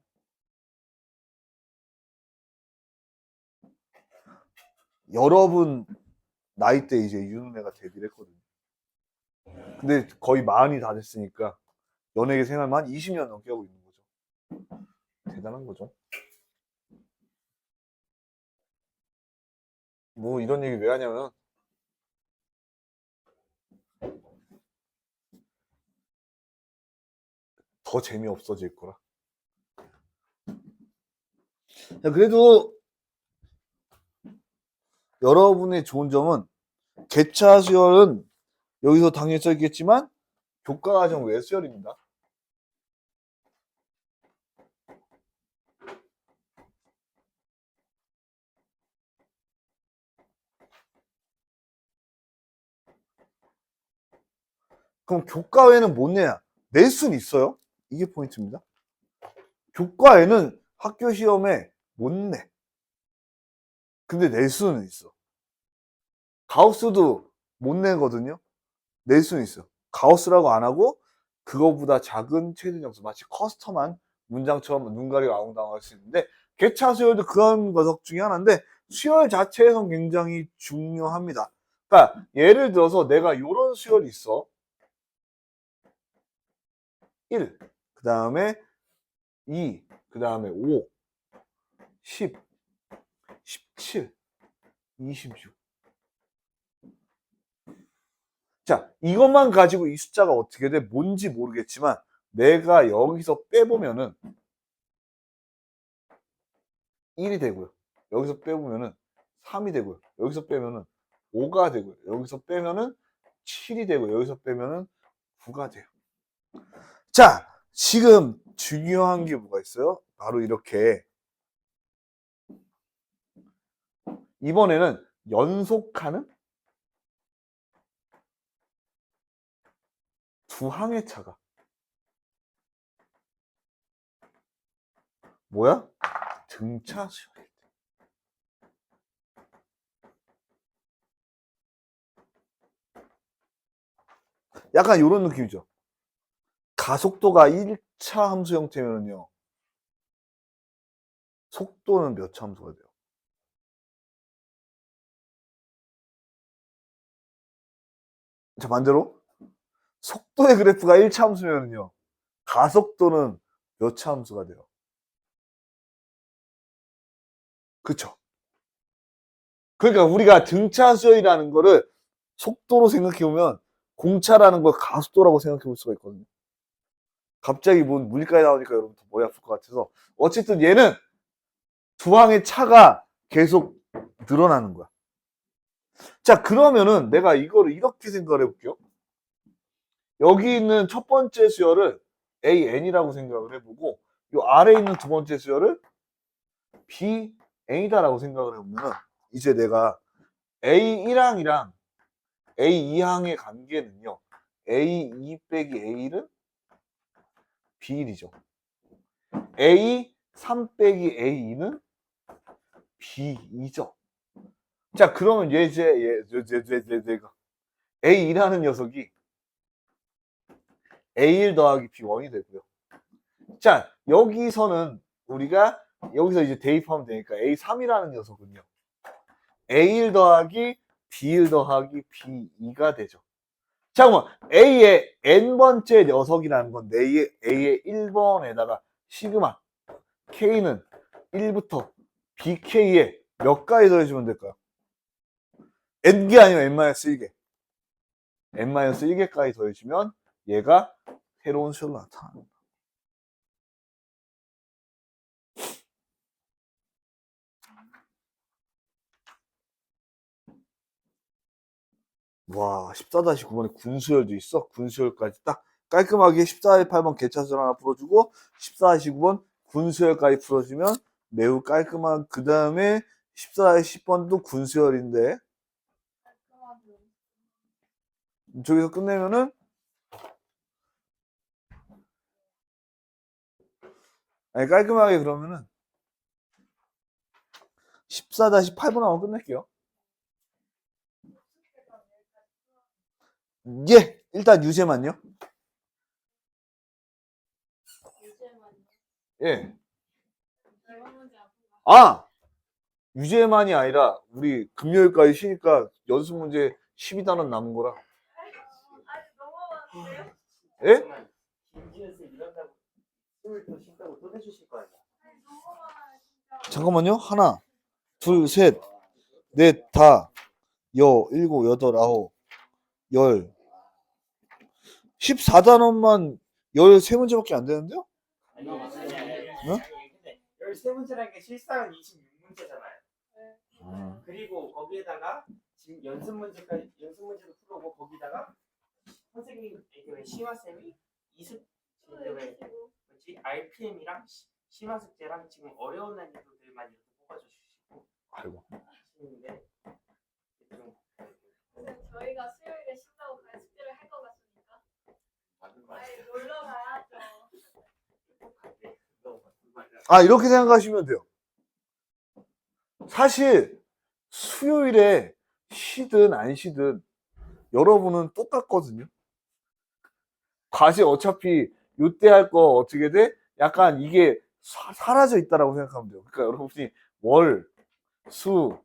여러분 나이 때 이제 윤은혜가 데뷔를 했거든요. 근데 거의 40이 다 됐으니까 연예계 생활만 20년 넘게 하고 있는 거죠. 대단한 거죠. 뭐 이런 얘기 왜 하냐면 더 재미없어질 거라. 그래도 여러분의 좋은 점은 개차 수열은 여기서 당연히 써있겠지만 교과과정 외 수열입니다. 그럼 교과외는 못 내야 낼 수는 있어요. 이게 포인트입니다. 교과외는 학교 시험에 못 내. 근데 낼 수는 있어. 가우스도 못 내거든요. 낼 수는 있어. 가우스라고 안 하고 그거보다 작은 최대 점수 마치 커스텀한 문장처럼 눈 가리고 아웅다웅 할 수 있는데 개차 수열도 그런 것 중에 하나인데 수열 자체에선 굉장히 중요합니다. 그러니까 예를 들어서 내가 이런 수열이 있어. 1, 그 다음에 2, 그 다음에 5, 10, 17, 26. 자, 이것만 가지고 이 숫자가 어떻게 돼? 뭔지 모르겠지만 내가 여기서 빼보면은 1이 되고요. 여기서 빼보면은 3이 되고요. 여기서 빼면은 5가 되고요. 여기서 빼면은 7이 되고 여기서 빼면은 9가 돼요. 자, 지금 중요한 게 뭐가 있어요? 바로 이렇게 이번에는 연속하는 두 항의 차가 뭐야? 등차 수열일 때. 약간 이런 느낌이죠. 가속도가 1차 함수 형태면요. 속도는 몇 차 함수가 돼요? 자, 반대로 속도의 그래프가 1차 함수면요. 가속도는 몇 차 함수가 돼요? 그쵸? 그러니까 우리가 등차 수열이라는 거를 속도로 생각해 보면 공차라는 걸 가속도라고 생각해 볼 수가 있거든요. 갑자기 뭔 물리까지 나오니까 여러분 더 머리 아플 것 같아서 어쨌든 얘는 두 항의 차가 계속 늘어나는 거야. 자, 그러면은 내가 이거를 이렇게 생각을 해볼게요. 여기 있는 첫 번째 수열을 AN이라고 생각을 해보고 이 아래에 있는 두 번째 수열을 BN이다라고 생각을 해보면 이제 내가 A1항이랑 A2항의 관계는요. A2 빼기 A1은 B1이죠. A3 빼기 A2는 B2죠. 자, 그러면 얘가 A2라는 녀석이 A1 더하기 B1이 되고요. 자, 여기서는 우리가 여기서 이제 대입하면 되니까 A3이라는 녀석은요. A1 더하기 B1 더하기 B2가 되죠. 잠깐만, A의 n번째 녀석이라는 건 A의 1번에다가 시그마 K는 1부터 BK에 몇 가지 더해주면 될까요? n개 아니면 n-1개. n-1개까지 더해주면 얘가 새로운 수열로 나타납니다. 와, 14-9번에 군수열도 있어. 군수열까지 딱 깔끔하게 14-8번 개차수를 하나 풀어주고 14-9번 군수열까지 풀어주면 매우 깔끔한. 그 다음에 14-10번도 군수열인데 저기서 끝내면은 아니 깔끔하게 그러면은 14-8번 하고 끝낼게요. 예, 일단 유제만요. 예. 아, 유제만이 아니라 우리 금요일까지 쉬니까 연습 문제 12단원 남은 거라. 예? 김지현 쌤 이런다고 숨을 더 쉰다고 또 해주실 거 아니야? 잠깐만요. 하나, 둘, 셋, 넷, 다, 일곱, 여덟, 아홉, 열. 14단원만 13문제밖에 안 되는데요? 아니, 응? 근데 13문제라는 게 실상은 26문제잖아요. 그리고 거기에다가 지금 연습 문제도 풀어오고 거기다가 선생님 시화쌤이 20 RPM이랑 심화 숙제랑 지금 어려운 난이도들만 이렇게 뽑아주시고 아이고. 하시는데 저희가 수요일에 쉰다고 그냥 숙제를 할 것 같으니까. 아니, 놀러 가야죠. 아, 이렇게 생각하시면 돼요. 사실 수요일에 쉬든 안 쉬든 여러분은 똑같거든요. 과제 어차피 요때 할 거 어떻게 돼? 약간 이게 사라져 있다라고 생각하면 돼요. 그러니까 여러분이 월, 수,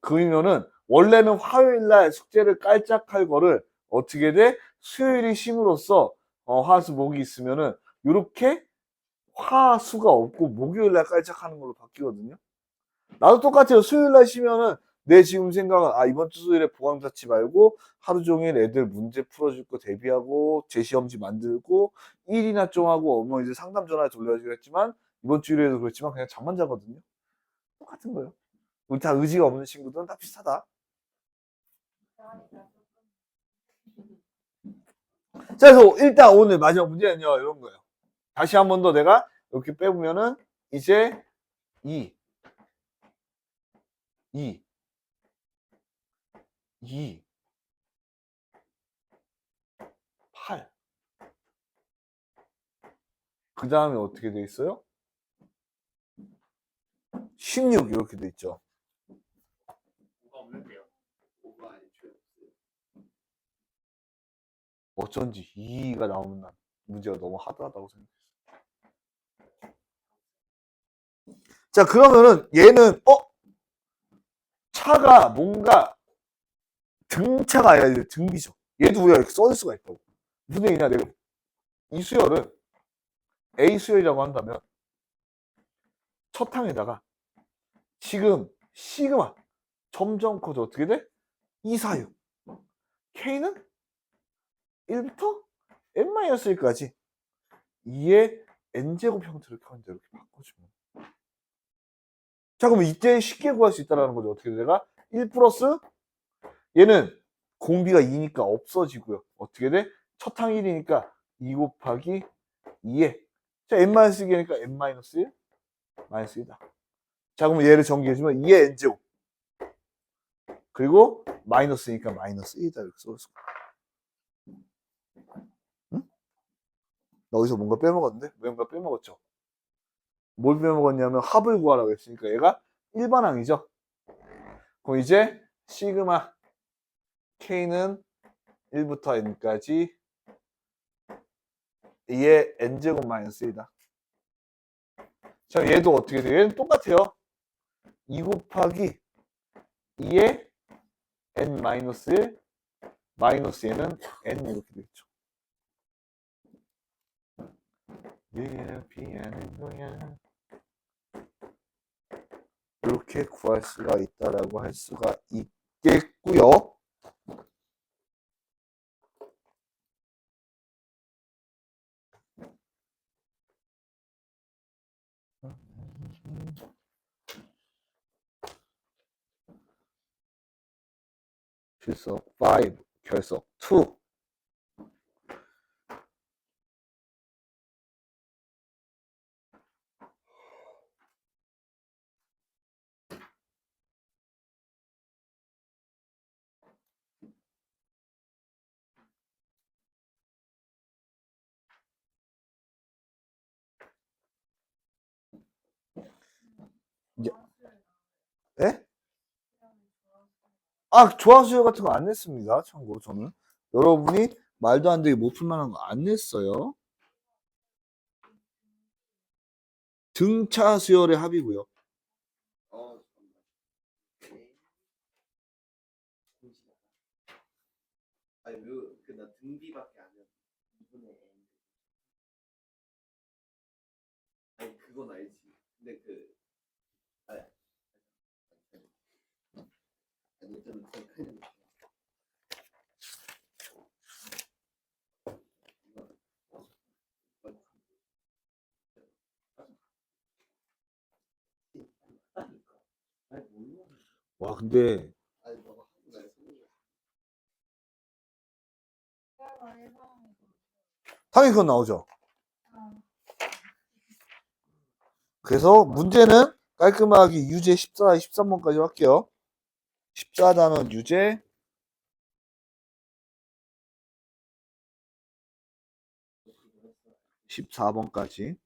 금이면은 원래는 화요일 날 숙제를 깔짝 할 거를 어떻게 돼? 수요일이 쉼으로써 화수 목이 있으면은 요렇게 화수가 없고 목요일 날 깔짝 하는 걸로 바뀌거든요. 나도 똑같아요. 수요일 날 쉬면은 내 지금 생각은 이번 주 수요일에 보강 잡지 말고 하루 종일 애들 문제 풀어줄 거 대비하고 제시험지 만들고 일이나 좀 하고 이제 상담 전화 돌려주기로 했지만 이번 주일에도 그렇지만 그냥 잠만 자거든요. 똑같은 거예요. 우리 다 의지가 없는 친구들은 다 비슷하다. 자, 그래서 일단 오늘 마지막 문제는요, 이런 거예요. 다시 한 번 더 내가 이렇게 빼보면은 이제 2, 8. 그 다음에 어떻게 돼 있어요? 16 이렇게 돼 있죠. 뭐가 없는데요? 뭐가 애초에 없어요. 어쩐지 2가 나오는 날 문제가 너무 하드하다고 생각했어요. 자, 그러면은 얘는 차가 뭔가 등차가 아니라 등비죠. 얘도 우리가 이렇게 써줄 수가 있다고. 무슨 얘기냐, 내가 이 수열을 A 수열이라고 한다면 첫 항에다가 지금 시그마 점점 커져 어떻게 돼? 2, 4, 6. K는 1부터 n-1까지 2의 n제곱 형태로 켜는데 이렇게 바꿔주면. 자, 그러면 이때 쉽게 구할 수 있다는 거죠. 어떻게 돼가? 1 플러스 얘는 공비가 2니까 없어지고요. 어떻게 돼? 첫 항 1이니까 2 곱하기 2에 자, n-2개니까 n-1 마이너스 1이다. 자, 그러면 얘를 전개해주면 2의 n제곱 그리고 마이너스니까 마이너스 1이다 이렇게 써줬어. 응? 나 어디서 뭔가 빼먹었는데? 뭔가 빼먹었죠? 뭘 빼먹었냐면 합을 구하라고 했으니까 얘가 일반항이죠. 그럼 이제 시그마 K는 1부터 n까지 2의 n제곱 마이너스 1이다. 자, 얘도 어떻게 돼요? 얘는 똑같아요. 2 곱하기 2의 n 마이너스 1 마이너스 얘는 n 이렇게 되겠죠. 얘를 피하는 거야. 이렇게 구할 수가 있다라고 할 수가 있겠고요. 필석 5, 결석 2. 이제 예? 아, 조합수열 같은 거 안 냈습니다. 참고로 저는 여러분이 말도 안 되게 못 풀만한 거 안 냈어요. 등차 수열의 합이고요. 아니 그나 등비밖에 안 해. 2분의 n. 아니 그건 알지. 근데 그 아니 아니 좀 헷갈리는 거. 아니 몰라. 와, 근데 아니 너가 하고 날 쓰는 거. 당연히 그건 나오죠. 그래서 문제는 깔끔하게 유제 14, 13번까지 할게요. 14단원 유제 14번까지.